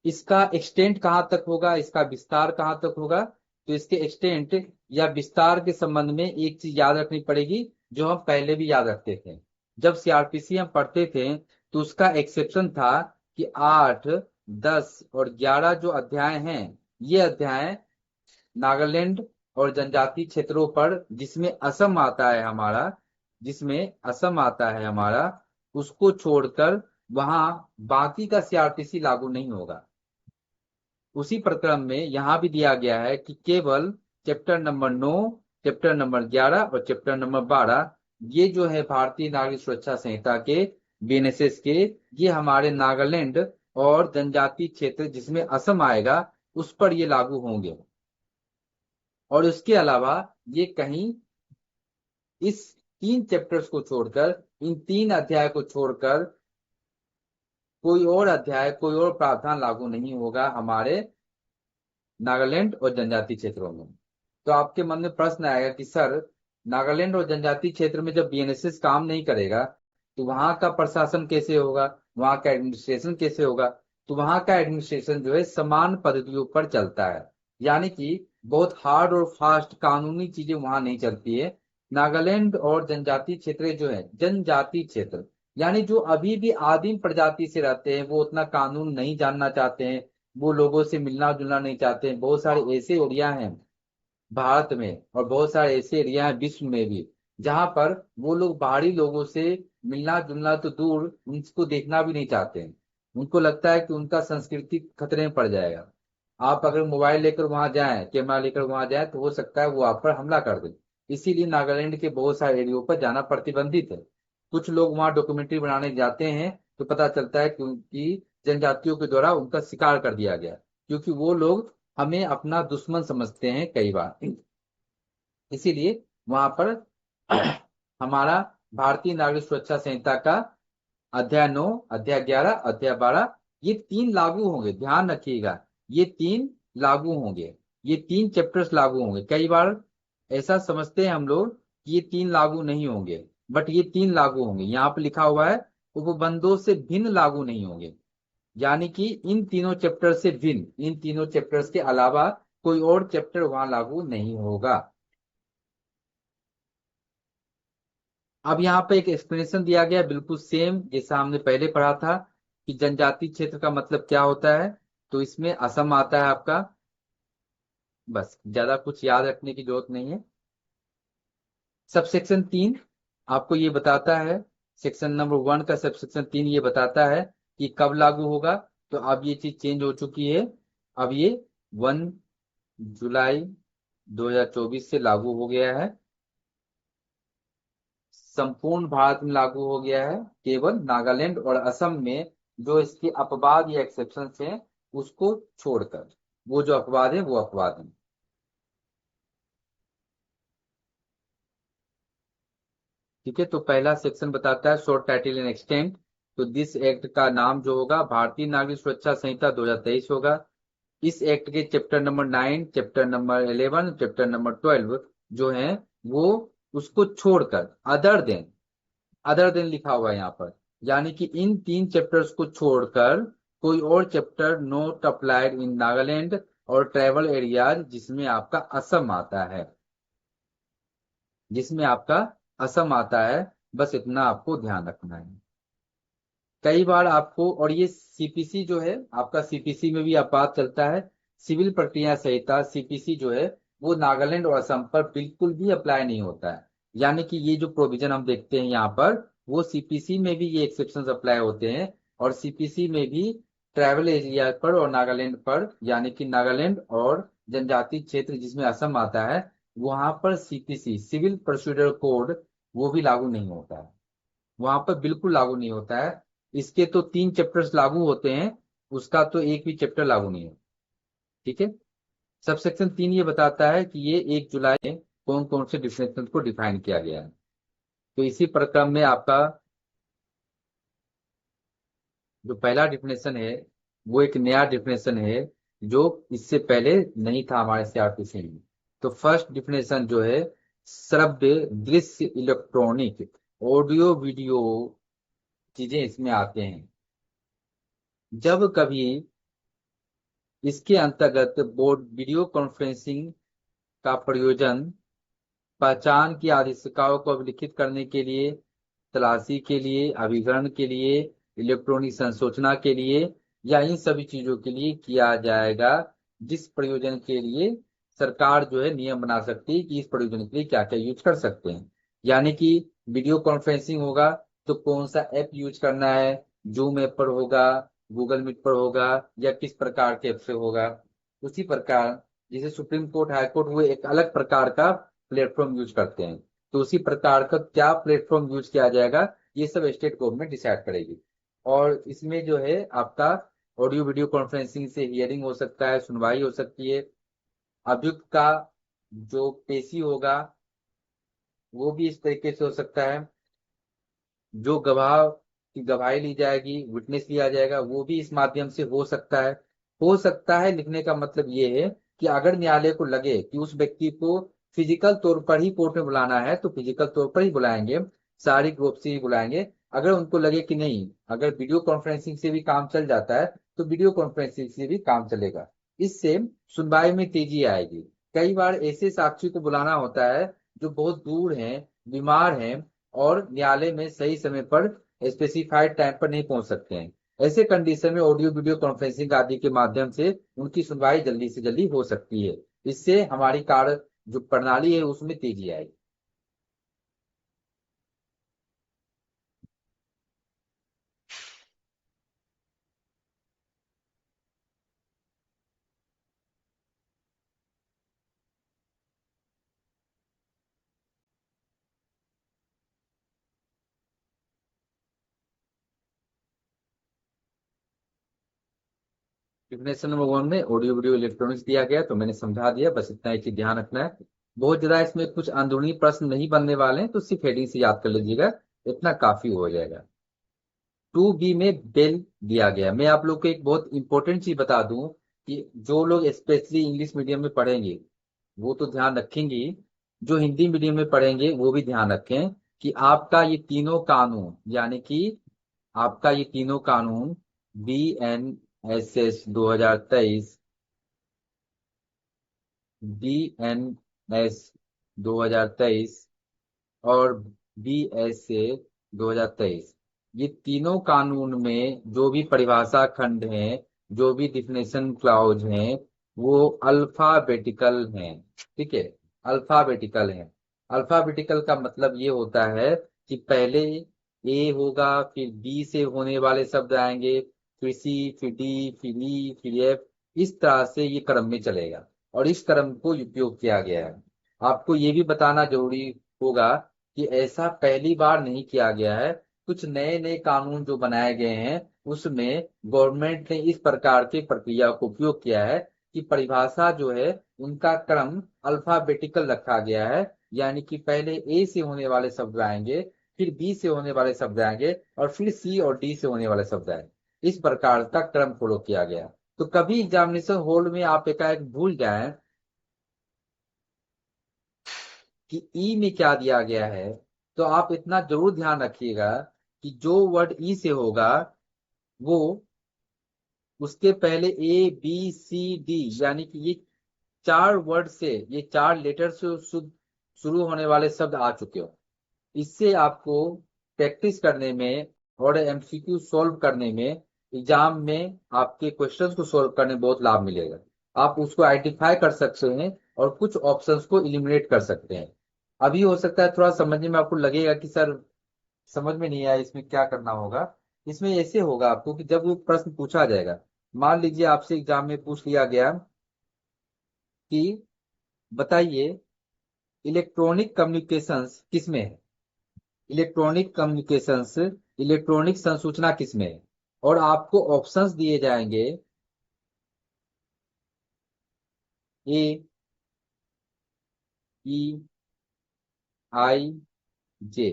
इसका एक्सटेंट कहाँ तक होगा, इसका विस्तार कहाँ तक होगा? तो इसके एक्सटेंट या विस्तार के संबंध में एक चीज याद रखनी पड़ेगी, जो हम पहले भी याद रखते थे। जब सीआरपीसी हम पढ़ते थे तो उसका एक्सेप्शन था कि 8, 10 और 11 जो अध्याय हैं, ये अध्याय नागालैंड और जनजातीय क्षेत्रों पर, जिसमें असम आता है हमारा, जिसमें असम आता है हमारा, उसको छोड़कर वहां बाकी का सीआरपीसी लागू नहीं होगा। उसी प्रकरण में यहां भी दिया गया है कि केवल चैप्टर नंबर 9, चैप्टर नंबर 11 और चैप्टर नंबर 12, ये जो है भारतीय नागरिक सुरक्षा संहिता के, बीएनएसएस के, ये हमारे नागालैंड और जनजातीय क्षेत्र जिसमें असम आएगा उस पर ये लागू होंगे। और उसके अलावा ये कहीं इस 3 चैप्टर्स को छोड़कर, इन 3 अध्याय को छोड़कर कोई और अध्याय, कोई और प्रावधान लागू नहीं होगा हमारे नागालैंड और जनजातीय क्षेत्रों में। तो आपके मन में प्रश्न आएगा कि सर, नागालैंड और जनजातीय क्षेत्र में जब बीएनएसएस काम नहीं करेगा तो वहां का प्रशासन कैसे होगा, वहां का एडमिनिस्ट्रेशन कैसे होगा? तो वहां का एडमिनिस्ट्रेशन जो है समान पद्धतियों पर चलता है। यानी कि बहुत हार्ड और फास्ट कानूनी चीजें वहां नहीं चलती है। नागालैंड और जनजातीय क्षेत्र जो है, जनजातीय क्षेत्र यानी जो अभी भी आदिम प्रजाति से रहते हैं, वो उतना कानून नहीं जानना चाहते हैं, वो लोगों से मिलना जुलना नहीं चाहते हैं। बहुत सारे ऐसे एरिया हैं भारत में, और बहुत सारे ऐसे एरिया हैं विश्व में भी, जहां पर वो लोग बाहरी लोगों से मिलना जुलना तो दूर, उनको देखना भी नहीं चाहते हैं। उनको लगता है कि उनका संस्कृति खतरे में पड़ जाएगा। आप अगर मोबाइल लेकर वहां जाएं, कैमरा लेकर वहां जाएं, तो हो सकता है वो आप पर हमला कर दे। इसीलिए नागालैंड के बहुत सारे एरियो पर जाना प्रतिबंधित है। कुछ लोग वहां डॉक्यूमेंट्री बनाने जाते हैं तो पता चलता है कि उनकी जनजातियों के द्वारा उनका शिकार कर दिया गया, क्योंकि वो लोग हमें अपना दुश्मन समझते हैं कई बार। इसीलिए वहां पर हमारा भारतीय नागरिक सुरक्षा संहिता का अध्याय 9, अध्याय 11, अध्याय 12, ये 3 लागू होंगे, ध्यान रखिएगा, ये 3 लागू होंगे। ये 3 चैप्टर्स लागू होंगे। कई बार ऐसा समझते हैं हम लोग कि ये 3 लागू नहीं होंगे, बट ये 3 लागू होंगे। यहाँ पे लिखा हुआ है उपबंधों से भिन्न लागू नहीं होंगे, यानी कि इन तीनों चैप्टर से भिन्न, इन तीनों चैप्टर्स के अलावा कोई और चैप्टर वहां लागू नहीं होगा। अब यहाँ पे एक एक्सप्लेनेशन दिया गया बिल्कुल सेम जैसा हमने पहले पढ़ा था कि जनजाति क्षेत्र का मतलब क्या होता है। तो इसमें असम आता है आपका, बस ज्यादा कुछ याद रखने की जरूरत नहीं है। सबसेक्शन 3 आपको ये बताता है, सेक्शन नंबर 1 का सबसेक्शन 3 ये बताता है कि कब लागू होगा। तो अब ये चीज चेंज हो चुकी है, अब ये 1 जुलाई 2024 से लागू हो गया है। संपूर्ण भारत में लागू हो गया है, केवल नागालैंड और असम में जो इसके अपवाद या एक्सेप्शन हैं उसको छोड़कर। वो जो अपवाद है वो अपवाद है। ठीक है, तो पहला सेक्शन बताता है शॉर्ट टाइटल एंड एक्सटेंट। तो दिस एक्ट का नाम जो होगा भारतीय नागरिक सुरक्षा संहिता 2023 होगा। इस एक्ट के chapter number 9, chapter number 11, chapter number 12 जो है वो उसको छोड़कर अदर देन लिखा हुआ है यहाँ पर, यानी कि इन 3 चैप्टर्स को छोड़कर कोई और chapter not applied in Nagaland और ट्राइबल एरियाज जिसमें आपका असम आता है, जिसमें आपका असम आता है। बस इतना आपको ध्यान रखना है। कई बार आपको, और ये सीपीसी जो है आपका, सीपीसी में भी अपवाद चलता है। सिविल प्रक्रिया संहिता सीपीसी जो है वो नागालैंड और असम पर बिल्कुल भी अप्लाई नहीं होता है। यानी कि ये जो प्रोविजन हम देखते हैं यहाँ पर, वो सीपीसी में भी ये एक्सेप्शन अप्लाई होते हैं। और सीपीसी में भी ट्राइबल एरिया पर और नागालैंड पर, यानी कि नागालैंड और जनजाति क्षेत्र जिसमें असम आता है, वहां पर सीपीसी सिविल प्रोसीजर कोड वो भी लागू नहीं होता है, वहां पर बिल्कुल लागू नहीं होता है। इसके तो 3 चैप्टर्स लागू होते हैं, उसका तो एक भी चैप्टर लागू नहीं है। ठीक है, सबसेक्शन 3 ये बताता है कि ये 1 जुलाई में कौन कौन से डिफिनेशन को डिफाइन किया गया है। तो इसी प्रक्रम में आपका जो पहला डिफिनेशन है वो एक नया डिफिनेशन है जो इससे पहले नहीं था हमारे सीआरपीसी में। तो फर्स्ट डिफिनेशन जो है, श्रव्य दृश्य इलेक्ट्रॉनिक ऑडियो वीडियो चीजें इसमें आते हैं। जब कभी इसके अंतर्गत बोर्ड वीडियो कॉन्फ्रेंसिंग का प्रयोजन पहचान की आदेशिकाओं को अभिलिखित करने के लिए, तलाशी के लिए, अभिकरण के लिए, इलेक्ट्रॉनिक संसूचना के लिए या इन सभी चीजों के लिए किया जाएगा, जिस प्रयोजन के लिए सरकार जो है नियम बना सकती है कि इस प्रयोजन के लिए क्या क्या यूज कर सकते हैं। यानी कि वीडियो कॉन्फ्रेंसिंग होगा तो कौन सा ऐप यूज करना है, जूम ऐप पर होगा, गूगल मीट पर होगा, या किस प्रकार के ऐप से होगा। उसी प्रकार जैसे सुप्रीम कोर्ट हाई कोर्ट वो एक अलग प्रकार का प्लेटफॉर्म यूज करते हैं, तो उसी प्रकार का क्या प्लेटफॉर्म यूज किया जाएगा ये सब स्टेट गवर्नमेंट डिसाइड करेगी। और इसमें जो है आपका ऑडियो वीडियो कॉन्फ्रेंसिंग से हियरिंग हो सकता है, सुनवाई हो सकती है। अभियुक्त का जो पेशी होगा वो भी इस तरीके से हो सकता है। जो गवाह की गवाही ली जाएगी, विटनेस लिया जाएगा, वो भी इस माध्यम से हो सकता है। हो सकता है लिखने का मतलब ये है कि अगर न्यायालय को लगे कि उस व्यक्ति को फिजिकल तौर पर ही कोर्ट में बुलाना है तो फिजिकल तौर पर ही बुलाएंगे, शारीरिक रूप से ही बुलाएंगे। अगर उनको लगे कि नहीं, अगर वीडियो कॉन्फ्रेंसिंग से भी काम चल जाता है तो वीडियो कॉन्फ्रेंसिंग से भी काम चलेगा। इससे सुनवाई में तेजी आएगी। कई बार ऐसे साक्षी को बुलाना होता है जो बहुत दूर हैं, बीमार हैं, और न्यायालय में सही समय पर स्पेसिफाइड टाइम पर नहीं पहुंच सकते हैं। ऐसे कंडीशन में ऑडियो वीडियो कॉन्फ्रेंसिंग आदि के माध्यम से उनकी सुनवाई जल्दी से जल्दी हो सकती है। इससे हमारी कार्य जो प्रणाली है उसमें तेजी आएगी। डिफिनेशन नंबर 1 में ऑडियो वीडियो इलेक्ट्रॉनिक्स दिया गया तो मैंने समझा दिया, बस इतना एक चीज ध्यान रखना है। बहुत ज्यादा इसमें कुछ अंदरूनी प्रश्न नहीं बनने वाले हैं, तो सिर्फ हेडिंग से याद कर लीजिएगा, इतना काफी हो जाएगा। 2B में बेल दिया गया। मैं आप लोग को एक बहुत इंपॉर्टेंट चीज बता दूं कि जो लोग स्पेशली इंग्लिश मीडियम में पढ़ेंगे वो तो ध्यान रखेंगे ही, जो हिंदी मीडियम में पढ़ेंगे वो भी ध्यान रखें कि आपका ये तीनों कानून, यानी कि आपका ये तीनों कानून BNSS 2023, BNS 2023 और BSA 2023, ये तीनों कानून में जो भी परिभाषा खंड हैं, जो भी डिफिनेशन क्लाउज हैं, वो अल्फाबेटिकल हैं। ठीक है, अल्फाबेटिकल हैं। अल्फाबेटिकल का मतलब ये होता है कि पहले ए होगा, फिर बी से होने वाले शब्द आएंगे, फिर सी, फिर डी, फिर ई, फिर एफ, इस तरह से ये क्रम में चलेगा और इस क्रम को उपयोग किया गया है। आपको ये भी बताना जरूरी होगा कि ऐसा पहली बार नहीं किया गया है। कुछ नए नए कानून जो बनाए गए हैं उसमें गवर्नमेंट ने इस प्रकार की प्रक्रिया को उपयोग किया है कि परिभाषा जो है उनका क्रम अल्फाबेटिकल रखा गया है, यानी कि पहले ए से होने वाले शब्द आएंगे, फिर बी से होने वाले शब्द आएंगे और फिर सी और डी से होने वाले शब्द आएंगे। इस प्रकार का क्रम फॉलो किया गया। तो कभी एग्जामिनेशन हॉल में आप एकाएक भूल जाएं कि ई में क्या दिया गया है, तो आप इतना जरूर ध्यान रखिएगा कि जो वर्ड ई से होगा वो उसके पहले ए बी सी डी, यानी कि ये चार वर्ड से, ये चार लेटर से शुरू होने वाले शब्द आ चुके हो। इससे आपको प्रैक्टिस करने में और MCQ सॉल्व करने में, एग्जाम में आपके क्वेश्चंस को सॉल्व करने में बहुत लाभ मिलेगा। आप उसको आइडेंटिफाई कर सकते हैं और कुछ ऑप्शंस को इलिमिनेट कर सकते हैं। अभी हो सकता है थोड़ा समझने में आपको लगेगा कि सर समझ में नहीं आया, इसमें क्या करना होगा। इसमें ऐसे होगा आपको कि जब वो प्रश्न पूछा जाएगा, मान लीजिए आपसे एग्जाम में पूछ लिया गया कि बताइए इलेक्ट्रॉनिक कम्युनिकेशंस किसमें है, इलेक्ट्रॉनिक कम्युनिकेशंस, इलेक्ट्रॉनिक संसूचना किसमें है, और आपको ऑप्शंस दिए जाएंगे ए, ई, आई, जे।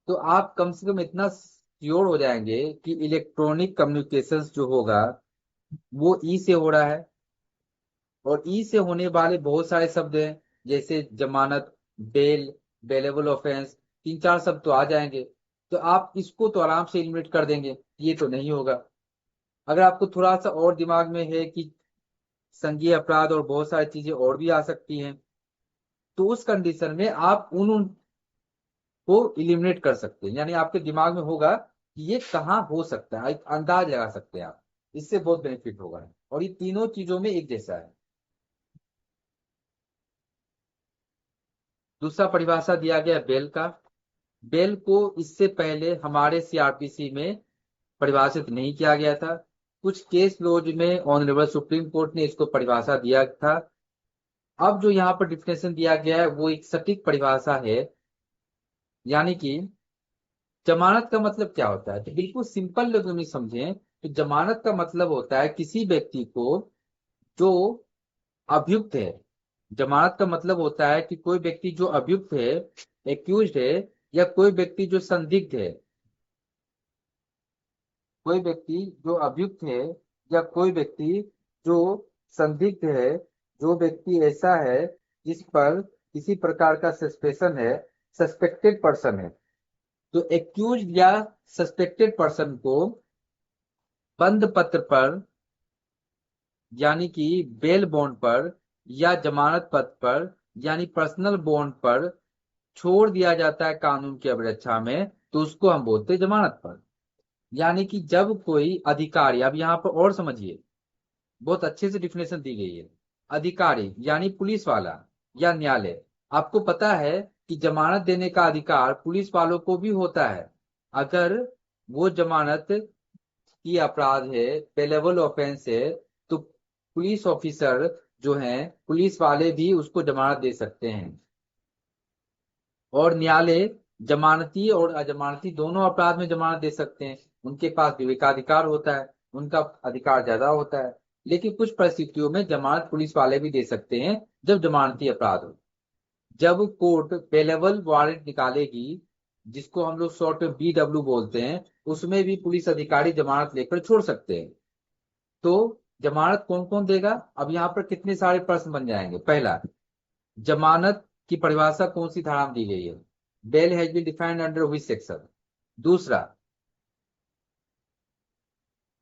तो आप कम से कम इतना श्योर हो जाएंगे कि इलेक्ट्रॉनिक कम्युनिकेशंस जो होगा वो ई से हो रहा है, और ई से होने वाले बहुत सारे शब्द हैं जैसे जमानत, बेल, बेलेबल ऑफेंस, तीन चार शब्द तो आ जाएंगे। तो आप इसको तो आराम से एलिमिनेट कर देंगे, ये तो नहीं होगा। अगर आपको थोड़ा सा और दिमाग में है कि संज्ञेय अपराध और बहुत सारी चीजें और भी आ सकती हैं, तो उस कंडीशन में आप उन को इलिमिनेट कर सकते हैं, यानी आपके दिमाग में होगा कि ये कहाँ हो सकता है, एक अंदाज लगा सकते हैं आप। इससे बहुत बेनिफिट होगा और ये तीनों चीजों में एक जैसा है। दूसरा परिभाषा दिया गया बेल का। बेल को इससे पहले हमारे CRPC में परिभाषित नहीं किया गया था। कुछ केस लॉज में ऑनरेबल सुप्रीम कोर्ट ने इसको परिभाषा दिया था। अब जो यहाँ पर डिफिनेशन दिया गया है वो एक सटीक परिभाषा है, यानी कि जमानत का मतलब क्या होता है, तो बिल्कुल सिंपल लोग नहीं समझें। तो जमानत का मतलब होता है किसी व्यक्ति को जो अभियुक्त है। जमानत का मतलब होता है कि कोई व्यक्ति जो अभियुक्त है, एक्यूज्ड है, या कोई व्यक्ति जो संदिग्ध है, कोई व्यक्ति जो अभियुक्त है, या कोई व्यक्ति जो संदिग्ध है, जो व्यक्ति ऐसा है जिस पर किसी प्रकार का सस्पेशन है, सस्पेक्टेड पर्सन है। तो एक्यूज या सस्पेक्टेड पर्सन को बंद पत्र पर, यानी कि बेल बॉन्ड पर या जमानत पत्र पर, यानी पर्सनल बॉन्ड पर छोड़ दिया जाता है कानून की अवरक्षा में, तो उसको हम बोलते हैं जमानत पर। यानी कि जब कोई अधिकारी, अब यहाँ पर और समझिए, बहुत अच्छे से डिफिनेशन दी गई है। अधिकारी यानी पुलिस वाला या न्यायालय, आपको पता है कि जमानत देने का अधिकार पुलिस वालों को भी होता है अगर वो जमानत की अपराध है, पेलेबल ऑफेंस है, तो पुलिस ऑफिसर जो हैं, पुलिस वाले भी उसको जमानत दे सकते हैं। और न्यायालय जमानती और अजमानती दोनों अपराध में जमानत दे सकते हैं, उनके पास विवेकाधिकार होता है, उनका अधिकार ज्यादा होता है। लेकिन कुछ परिस्थितियों में जमानत पुलिस वाले भी दे सकते हैं जब जमानती अपराध हो। जब कोर्ट बेलेबल वारंट निकालेगी, जिसको हम लोग शॉर्ट में BW बोलते हैं, उसमें भी पुलिस अधिकारी जमानत लेकर छोड़ सकते हैं। तो जमानत कौन कौन देगा? अब यहाँ पर कितने सारे प्रश्न बन जाएंगे। पहला, जमानत की परिभाषा कौन सी धारा में दी गई है? Bail has been defined under which section? दूसरा,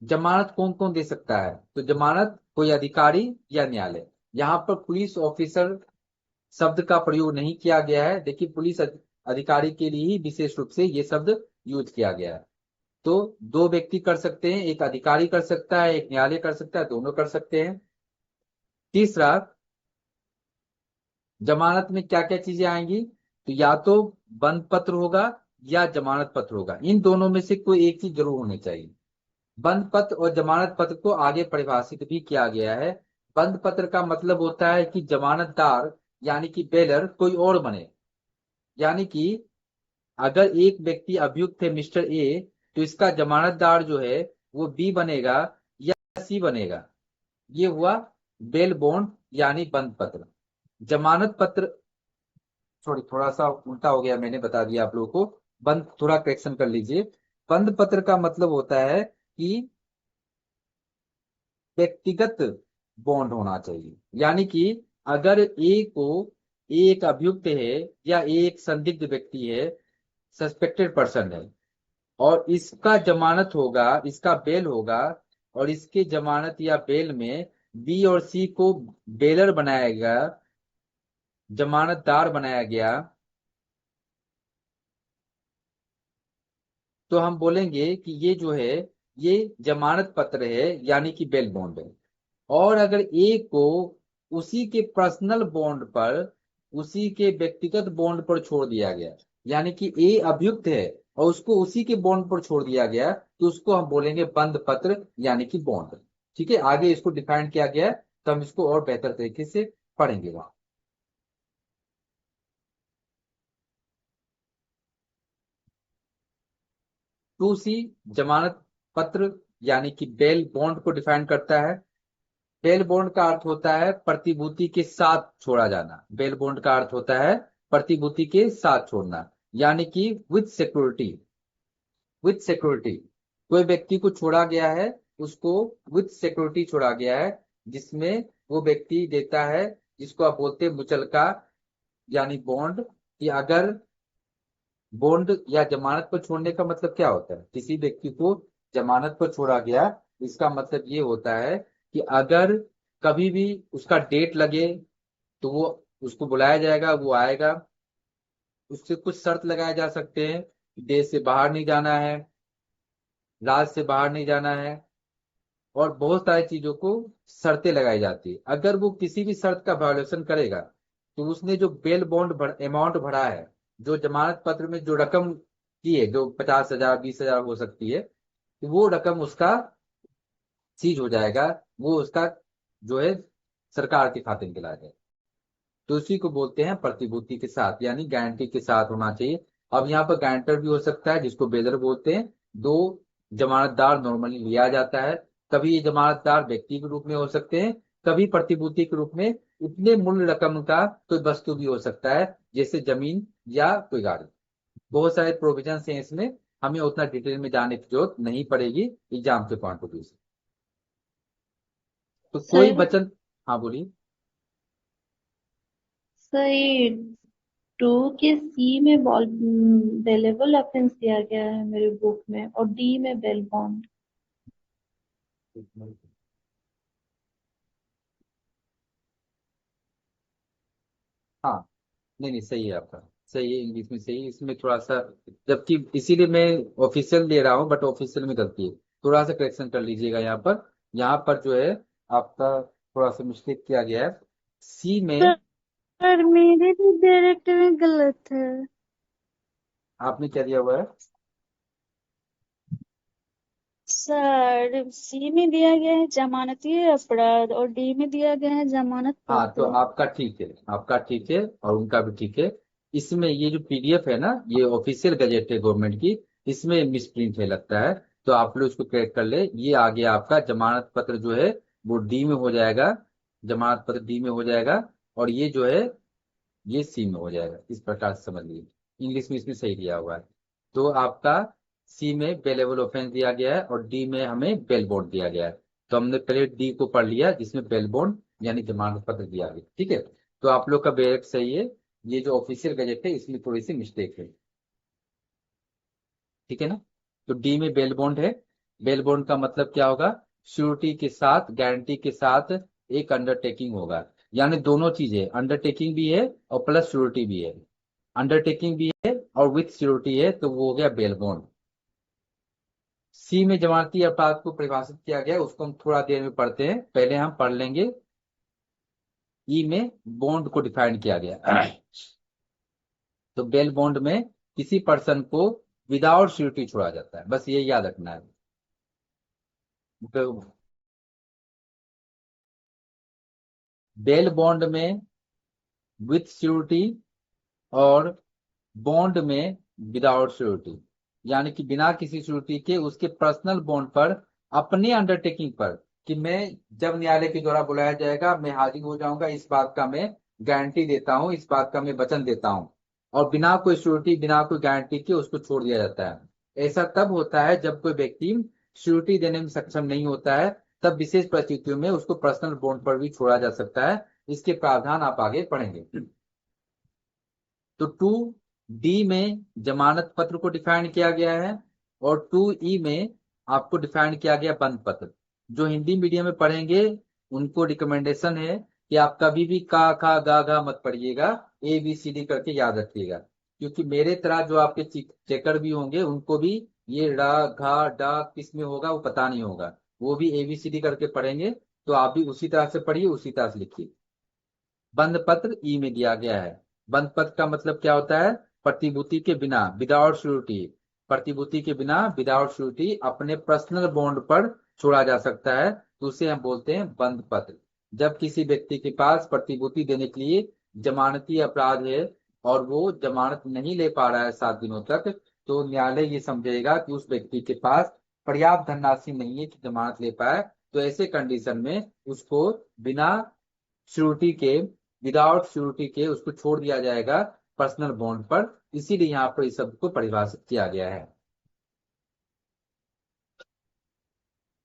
जमानत कौन कौन दे सकता है? तो जमानत कोई अधिकारी या न्यायालय। यहाँ पर पुलिस ऑफिसर शब्द का प्रयोग नहीं किया गया है। देखिए, पुलिस अधिकारी के लिए ही विशेष रूप से ये शब्द यूज किया गया है। तो दो व्यक्ति कर सकते हैं, एक अधिकारी कर सकता है, एक न्यायालय कर सकता है, दोनों कर सकते हैं। तीसरा, जमानत में क्या क्या चीजें आएंगी? तो या तो बंद पत्र होगा या जमानत पत्र होगा। इन दोनों में से कोई एक चीज जरूर होनी चाहिए। बंद पत्र और जमानत पत्र को आगे परिभाषित भी किया गया है। बंद पत्र का मतलब होता है कि जमानतदार यानी कि बेलर कोई और बने। यानी कि अगर एक व्यक्ति अभियुक्त है मिस्टर ए, तो इसका जमानतदार जो है वो बी बनेगा या सी बनेगा। ये हुआ बेल बॉन्ड यानी बंद पत्र। जमानत पत्र, सॉरी थोड़ा सा उल्टा हो गया, मैंने बता दिया आप लोगों को। बंद, थोड़ा करेक्शन कर लीजिए। बंद पत्र का मतलब होता है कि व्यक्तिगत बॉन्ड होना चाहिए। यानी कि अगर ए को, एक अभियुक्त है या एक संदिग्ध व्यक्ति है, सस्पेक्टेड पर्सन है, और इसका जमानत होगा, इसका बेल होगा, और इसके जमानत या बेल में बी और सी को बेलर बनाया गया, जमानतदार बनाया गया, तो हम बोलेंगे कि ये जो है ये जमानत पत्र है यानी कि बेल बॉन्ड है। और अगर ए को उसी के पर्सनल बॉन्ड पर, उसी के व्यक्तिगत बॉन्ड पर छोड़ दिया गया, यानी कि ए अभियुक्त है और उसको उसी के बॉन्ड पर छोड़ दिया गया, तो उसको हम बोलेंगे बंद पत्र यानी कि बॉन्ड। ठीक है, आगे इसको डिफाइन किया गया है, तो हम इसको और बेहतर तरीके से पढ़ेंगे वहां। 2C जमानत पत्र यानी कि बेल बॉन्ड को डिफाइन करता है। बेल बॉन्ड का अर्थ होता है प्रतिभूति के साथ छोड़ा जाना। बेल बॉन्ड का अर्थ होता है प्रतिभूति के साथ छोड़ना, यानी कि विथ सिक्योरिटी। विथ सिक्योरिटी, कोई व्यक्ति को छोड़ा गया है, उसको विथ सिक्योरिटी छोड़ा गया है, जिसमें वो व्यक्ति देता है, जिसको आप बोलते हैं मुचलका यानी बॉन्ड। कि अगर बॉन्ड या जमानत पर छोड़ने का मतलब क्या होता है? किसी व्यक्ति को जमानत पर छोड़ा गया, इसका मतलब ये होता है कि अगर कभी भी उसका डेट लगे, तो वो, उसको बुलाया जाएगा, वो आएगा। उससे कुछ शर्त लगाए जा सकते हैं, देश से बाहर नहीं जाना है, राज्य से बाहर नहीं जाना है, और बहुत सारी चीजों को शर्तें लगाई जाती है। अगर वो किसी भी शर्त का वायोलेशन करेगा, तो उसने जो बेल बॉन्ड अमाउंट भरा है, जो जमानत पत्र में जो रकम की है, जो 50,000 20,000 हो सकती है, तो वो रकम उसका सीज हो जाएगा। वो उसका जो है सरकार के खाते में चला जाएगा। तो उसी को बोलते हैं प्रतिभूति के साथ, यानी गारंटी के साथ होना चाहिए। अब यहाँ पर गारंटर भी हो सकता है, जिसको बेलर बोलते हैं। दो जमानतदार नॉर्मली लिया जाता है। कभी ये जमानतदार व्यक्ति के रूप में हो सकते हैं, कभी प्रतिभूति के रूप में उतने मूल्य रकम का कोई वस्तु भी हो सकता है, जैसे जमीन या कोई गाड़ी। बहुत सारे प्रोविजन हैं इसमें, हमें उतना डिटेल में जाने की जरूरत नहीं पड़ेगी एग्जाम के पॉइंट ऑफ व्यू से। तो कोई सर वचन, हाँ बोलिए। सही 2 के सी में बेलेबल ऑफेंस दिया गया है मेरे बुक में, और डी में बेल बॉन्ड। हाँ, नहीं नहीं, सही है आपका, सही है, इंग्लिश में सही है। इसमें थोड़ा सा, जबकि इसीलिए मैं ऑफिशियल ले रहा हूँ, बट ऑफिशियल में गलती है। थोड़ा सा करेक्शन कर लीजिएगा यहाँ पर। यहाँ पर जो है आपका थोड़ा सा मिस्टेक किया गया है। सी में सर मेरे भी डायरेक्ट में गलत है। आपने क्या दिया हुआ है? सर सी में दिया गया है जमानती अपराध, और डी में दिया गया है जमानत हाँ, तो पत्र। आपका ठीक है, आपका ठीक है, और उनका भी ठीक है। इसमें ये जो पीडीएफ है ना, ये ऑफिशियल गजेट है गवर्नमेंट की, इसमें मिसप्रिंट है लगता है। तो आप लोग इसको करेक्ट कर ले। ये आ गया आपका जमानत पत्र जो है, वो डी में हो जाएगा। जमानत पत्र डी में हो जाएगा, और ये जो है ये सी में हो जाएगा। इस प्रकार से समझ लीजिए, इंग्लिश में इसमें सही दिया हुआ है। तो आपका सी में बेलेबल ऑफेंस दिया गया है, और डी में हमें बेल बोर्ड दिया गया है। तो हमने पहले डी को पढ़ लिया जिसमें बेल बॉन्ड यानी जमानत पत्र दिया गया। ठीक है, तो आप लोग का बेरक सही है। ये जो ऑफिशियल गजट है इसमें थोड़ी सी मिस्टेक है। ठीक है ना। तो डी में बेल बॉन्ड है। बेल बॉन्ड का मतलब क्या होगा? श्योरिटी के साथ, गारंटी के साथ एक अंडरटेकिंग होगा। यानी दोनों चीजें, अंडरटेकिंग भी है और प्लस श्योरिटी भी है। अंडरटेकिंग भी है और विथ श्योरिटी है, तो वो हो गया बेल बॉन्ड। सी में जमानती अपराध को परिभाषित किया गया, उसको हम थोड़ा देर में पढ़ते हैं, पहले हम पढ़ लेंगे। ई में बॉन्ड को डिफाइन किया गया। तो बेल बॉन्ड में किसी पर्सन को विदाउट श्योरिटी छोड़ा जाता है, बस ये याद रखना है। तो बेल बॉन्ड में विथ श्योरिटी और बॉन्ड में विदाउट श्योरिटी, यानी कि बिना किसी श्योरिटी के उसके पर्सनल बॉन्ड पर, अपने अंडरटेकिंग पर, कि मैं जब न्यायालय के द्वारा बुलाया जाएगा मैं हाजिर हो जाऊंगा, इस बात का मैं गारंटी देता हूं, इस बात का मैं वचन देता हूं। और बिना कोई श्योरिटी, बिना कोई गारंटी के उसको छोड़ दिया जाता है। ऐसा तब होता है जब कोई व्यक्ति श्योरिटी देने में सक्षम नहीं होता है, तब विशेष परिस्थितियों में उसको पर्सनल बॉन्ड पर भी छोड़ा जा सकता है। इसके प्रावधान आप आगे पढ़ेंगे। तो टू डी में जमानत पत्र को डिफाइन किया गया है और टू ई में आपको डिफाइन किया गया बंद पत्र। जो हिंदी मीडियम में पढ़ेंगे उनको रिकमेंडेशन है कि आप कभी भी का खा गा गा मत पढ़िएगा, ए बी सी डी करके याद रखिएगा। क्योंकि मेरे तरह जो आपके चेकर भी होंगे उनको भी ये रा घा डा किस में होगा वो पता नहीं होगा, वो भी ए बी सी डी करके पढ़ेंगे। तो आप भी उसी तरह से पढ़िए, उसी तरह से लिखिए। बंद पत्र ई में दिया गया है। बंद पत्र का मतलब क्या होता है? प्रतिभूति के बिना, विदाउट श्योरिटी, प्रतिभूति के बिना विदाउट श्योरिटी अपने पर्सनल बॉन्ड पर छोड़ा जा सकता है, तो उसे हम बोलते हैं बंद पत्र। जब किसी व्यक्ति के पास प्रतिभूति देने के लिए जमानती अपराध है और वो जमानत नहीं ले पा रहा है 7 दिनों तक, तो न्यायालय ये समझेगा कि उस व्यक्ति के पास पर्याप्त धनराशि नहीं है कि जमानत ले पाए, तो ऐसे कंडीशन में उसको बिना श्योरिटी के, विदाउट श्योरिटी के उसको छोड़ दिया जाएगा पर्सनल बॉन्ड पर। इसीलिए यहाँ पर इस शब्द को परिभाषित किया गया है।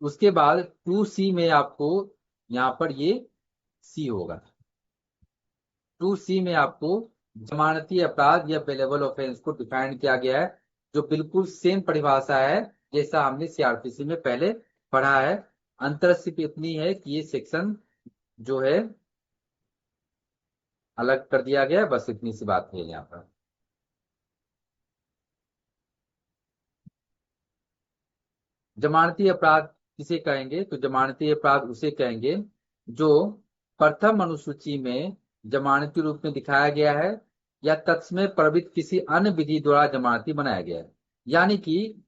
उसके बाद टू सी में आपको यहाँ पर ये सी होगा। टू सी में आपको जमानती अपराध या बेलेबल ऑफेंस को डिफाइन किया गया है, जो बिल्कुल सेम परिभाषा है जैसा हमने सीआरपीसी में पहले पढ़ा है। अंतर सिर्फ इतनी है कि ये सेक्शन जो है अलग कर दिया गया है, बस इतनी सी बात है यहाँ पर। जमानती अपराध किसे कहेंगे? तो जमानती अपराध उसे कहेंगे जो प्रथम अनुसूची में जमानती रूप में दिखाया गया है या तत्समय प्रवृत्त किसी अन्य विधि द्वारा जमानती बनाया गया है। यानी कि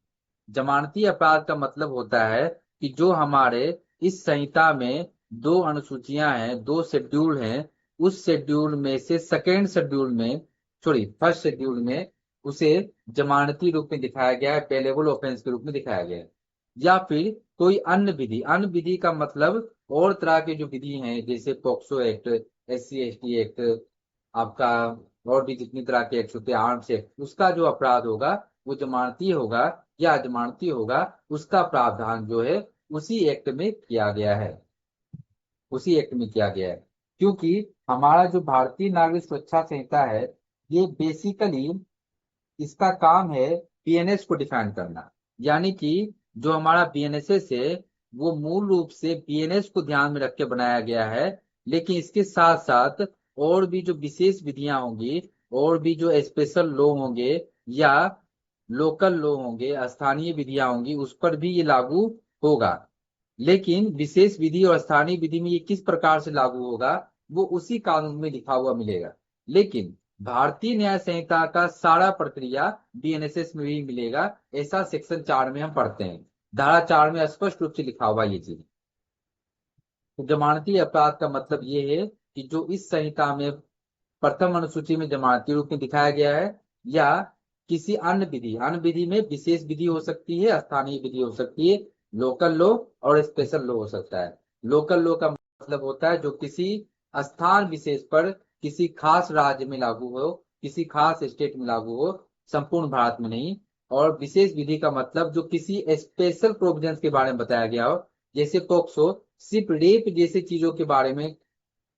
जमानती अपराध का मतलब होता है कि जो हमारे इस संहिता में दो अनुसूचियां हैं, दो शेड्यूल हैं, उस शेड्यूल में से सेकेंड शेड्यूल में, सॉरी फर्स्ट शेड्यूल में उसे जमानती रूप में दिखाया गया है, बेलेबल ऑफेंस के रूप में दिखाया गया है। या फिर कोई अन्य विधि, अन्य विधि का मतलब और तरह के जो विधि हैं जैसे पॉक्सो एक्ट, SC/ST एक्ट, आपका और भी जितनी तरह के एक्ट होते हैं, आर्म्स एक्ट, उसका जो अपराध होगा वो जमानती होगा या अजमानती होगा, उसका प्रावधान जो है उसी एक्ट में किया गया है, उसी एक्ट में किया गया है। क्योंकि हमारा जो भारतीय नागरिक सुरक्षा संहिता है ये बेसिकली इसका काम है बीएनएस को डिफाइन करना। यानी कि जो हमारा बीएनएसएस है वो मूल रूप से बीएनएस को ध्यान में रख के बनाया गया है, लेकिन इसके साथ साथ और भी जो विशेष विधियां होंगी, और भी जो स्पेशल लॉ होंगे या लोकल लॉ होंगे, स्थानीय विधियां होंगी, उस पर भी ये लागू होगा। लेकिन विशेष विधि और स्थानीय विधि में ये किस प्रकार से लागू होगा वो उसी कानून में लिखा हुआ मिलेगा। लेकिन भारतीय न्याय संहिता का सारा प्रक्रिया बीएनएसएस में भी मिलेगा, ऐसा सेक्शन 4 में हम पढ़ते हैं। धारा 4 में स्पष्ट रूप से लिखा हुआ ये चीज। तो जमानती अपराध का मतलब ये है कि जो इस संहिता में प्रथम अनुसूची में जमानती रूप में दिखाया गया है या किसी अन्य विधि, अन्य विधि में विशेष विधि हो सकती है, स्थानीय विधि हो सकती है, लोकल लॉ और स्पेशल लॉ हो सकता है। लोकल लॉ का मतलब होता है जो किसी स्थान विशेष पर किसी खास राज्य में लागू हो, किसी खास स्टेट में लागू हो, संपूर्ण भारत में नहीं। और विशेष विधि का मतलब जो किसी स्पेशल प्रोविजंस के बारे में बताया गया हो, जैसे पोक्सो सिर्फ रेप जैसे चीजों के बारे में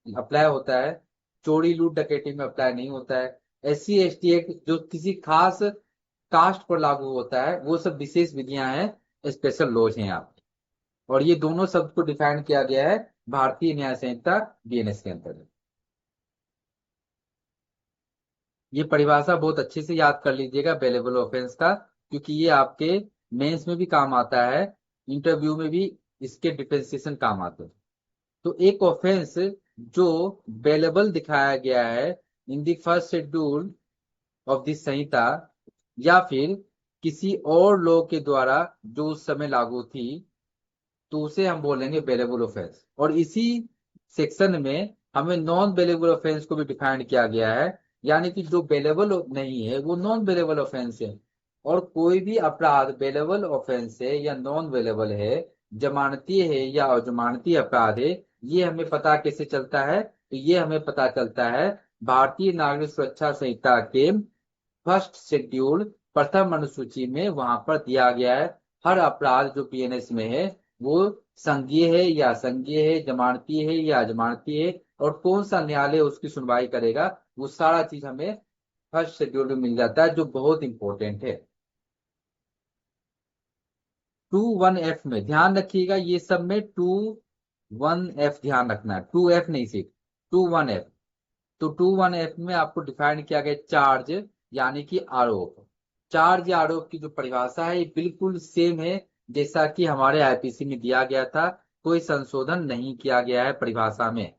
अप्लाई होता है, चोरी लूट डकैती में अप्लाई नहीं होता है। SC ST एक्ट जो किसी खास कास्ट पर लागू होता है, वो सब विशेष विधियां हैं, स्पेशल लॉज हैं यहाँ पे। और ये दोनों शब्द को डिफाइन किया गया है भारतीय न्याय संहिता BNS के अंतर्गत। ये परिभाषा बहुत अच्छे से याद कर लीजिएगा बेलेबल ऑफेंस का, क्योंकि ये आपके मेंस में भी काम आता है, इंटरव्यू में भी इसके डिफरेंशिएशन काम आते हैं। तो एक ऑफेंस जो बेलेबल दिखाया गया है in the first schedule of this संहिता, या फिर किसी और लॉ के द्वारा जो उस समय लागू थी, तो उसे हम बोलेंगे बेलेबल ऑफेंस। और इसी सेक्शन में हमें नॉन बेलेबल ऑफेंस को भी डिफाइन किया गया है, यानी कि जो बेलेबल नहीं है वो नॉन बेलेबल ऑफेंस है। और कोई भी अपराध बेलेबल ऑफेंस है या नॉन बेलेबल है, जमानती है या अजमानती अपराध है, ये हमें पता कैसे चलता है? तो ये हमें पता चलता है भारतीय नागरिक सुरक्षा संहिता के फर्स्ट शेड्यूल प्रथम अनुसूची में, वहां पर दिया गया है हर अपराध जो BNS में है वो संज्ञेय है या असंज्ञेय है, जमानती है या अजमानती है, और कौन सा न्यायालय उसकी सुनवाई करेगा, वो सारा चीज हमें फर्स्ट शेड्यूल में मिल जाता है, जो बहुत इंपॉर्टेंट है। 2(1)(f) में ध्यान रखिएगा, ये सब में 2(1)(f) ध्यान रखना है, 2F नहीं, सिर्फ 2(1)(f). तो 2(1)(f) में आपको डिफाइन किया गया चार्ज, यानी कि आरोप। चार्ज या आरोप की जो परिभाषा है ये बिल्कुल सेम है जैसा कि हमारे IPC में दिया गया था, कोई संशोधन नहीं किया गया है परिभाषा में।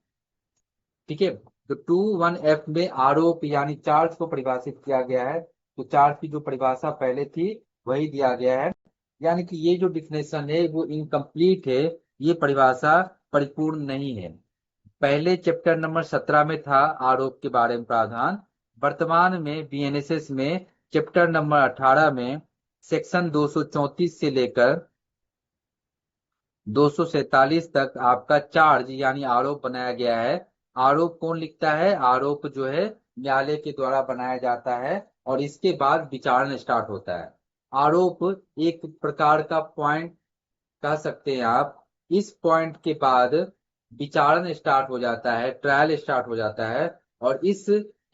ठीक है, तो 2(1)(f) में आरोप यानी चार्ज को परिभाषित किया गया है। तो चार्ज की जो परिभाषा पहले थी वही दिया गया है, यानी कि ये जो डिफिनेशन है वो इनकम्प्लीट है, ये परिभाषा परिपूर्ण नहीं है। पहले चैप्टर नंबर 17 में था आरोप के बारे में प्रावधान, वर्तमान में BNSS में चैप्टर नंबर 18 में सेक्शन 234 से लेकर 247 तक आपका चार्ज यानी आरोप बनाया गया है। आरोप कौन लिखता है? आरोप जो है न्यायालय के द्वारा बनाया जाता है, और इसके बाद विचारण स्टार्ट होता है। आरोप एक प्रकार का पॉइंट कह सकते हैं आप। इस पॉइंट के बाद विचारण स्टार्ट हो जाता है, ट्रायल स्टार्ट हो जाता है, और इस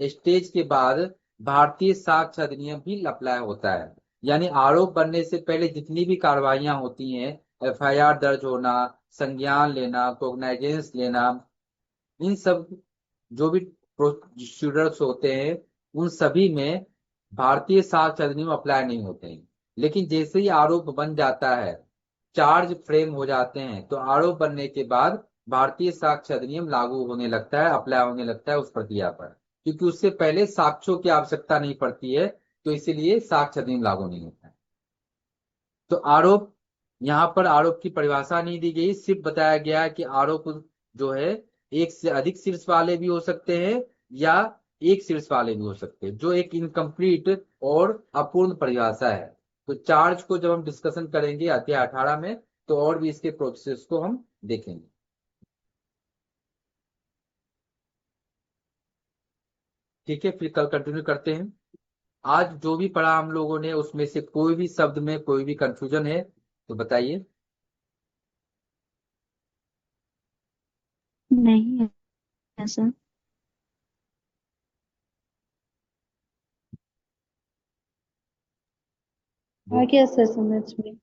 स्टेज के बाद भारतीय साक्ष्य अधिनियम भी अप्लाई होता है। यानी आरोप बनने से पहले जितनी भी कार्रवाइयां होती हैं, FIR दर्ज होना, संज्ञान लेना, कोग्नाइजेंस लेना, इन सब जो भी प्रोसीडर्स होते हैं, उन सभी में भारतीय साक्ष्य अधिनियम अप्लाई नहीं होते हैं। लेकिन जैसे ही आरोप बन जाता है, चार्ज फ्रेम हो जाते हैं, तो आरोप बनने के बाद भारतीय साक्ष्य अधिनियम लागू होने लगता है, अप्लाई होने लगता है उस प्रक्रिया पर, क्योंकि उससे पहले साक्ष्यों की आवश्यकता नहीं पड़ती है, तो इसीलिए साक्ष्य अधिनियम लागू नहीं होता है। तो आरोप, यहाँ पर आरोप की परिभाषा नहीं दी गई, सिर्फ बताया गया है कि आरोप जो है एक से अधिक शीर्ष वाले भी हो सकते हैं या एक शीर्ष वाले भी हो सकते हैं, जो एक इनकम्प्लीट और अपूर्ण परिभाषा है। तो चार्ज को जब हम डिस्कशन करेंगे अध्याय 18 में, तो और भी इसके प्रोसेस को हम देखेंगे। ठीक है, फिर कल कंटिन्यू करते हैं। आज जो भी पढ़ा हम लोगों ने, उसमें से कोई भी शब्द में कोई भी कंफ्यूजन है तो बताइए। नहीं है सर। आ वो गया सर समझ में।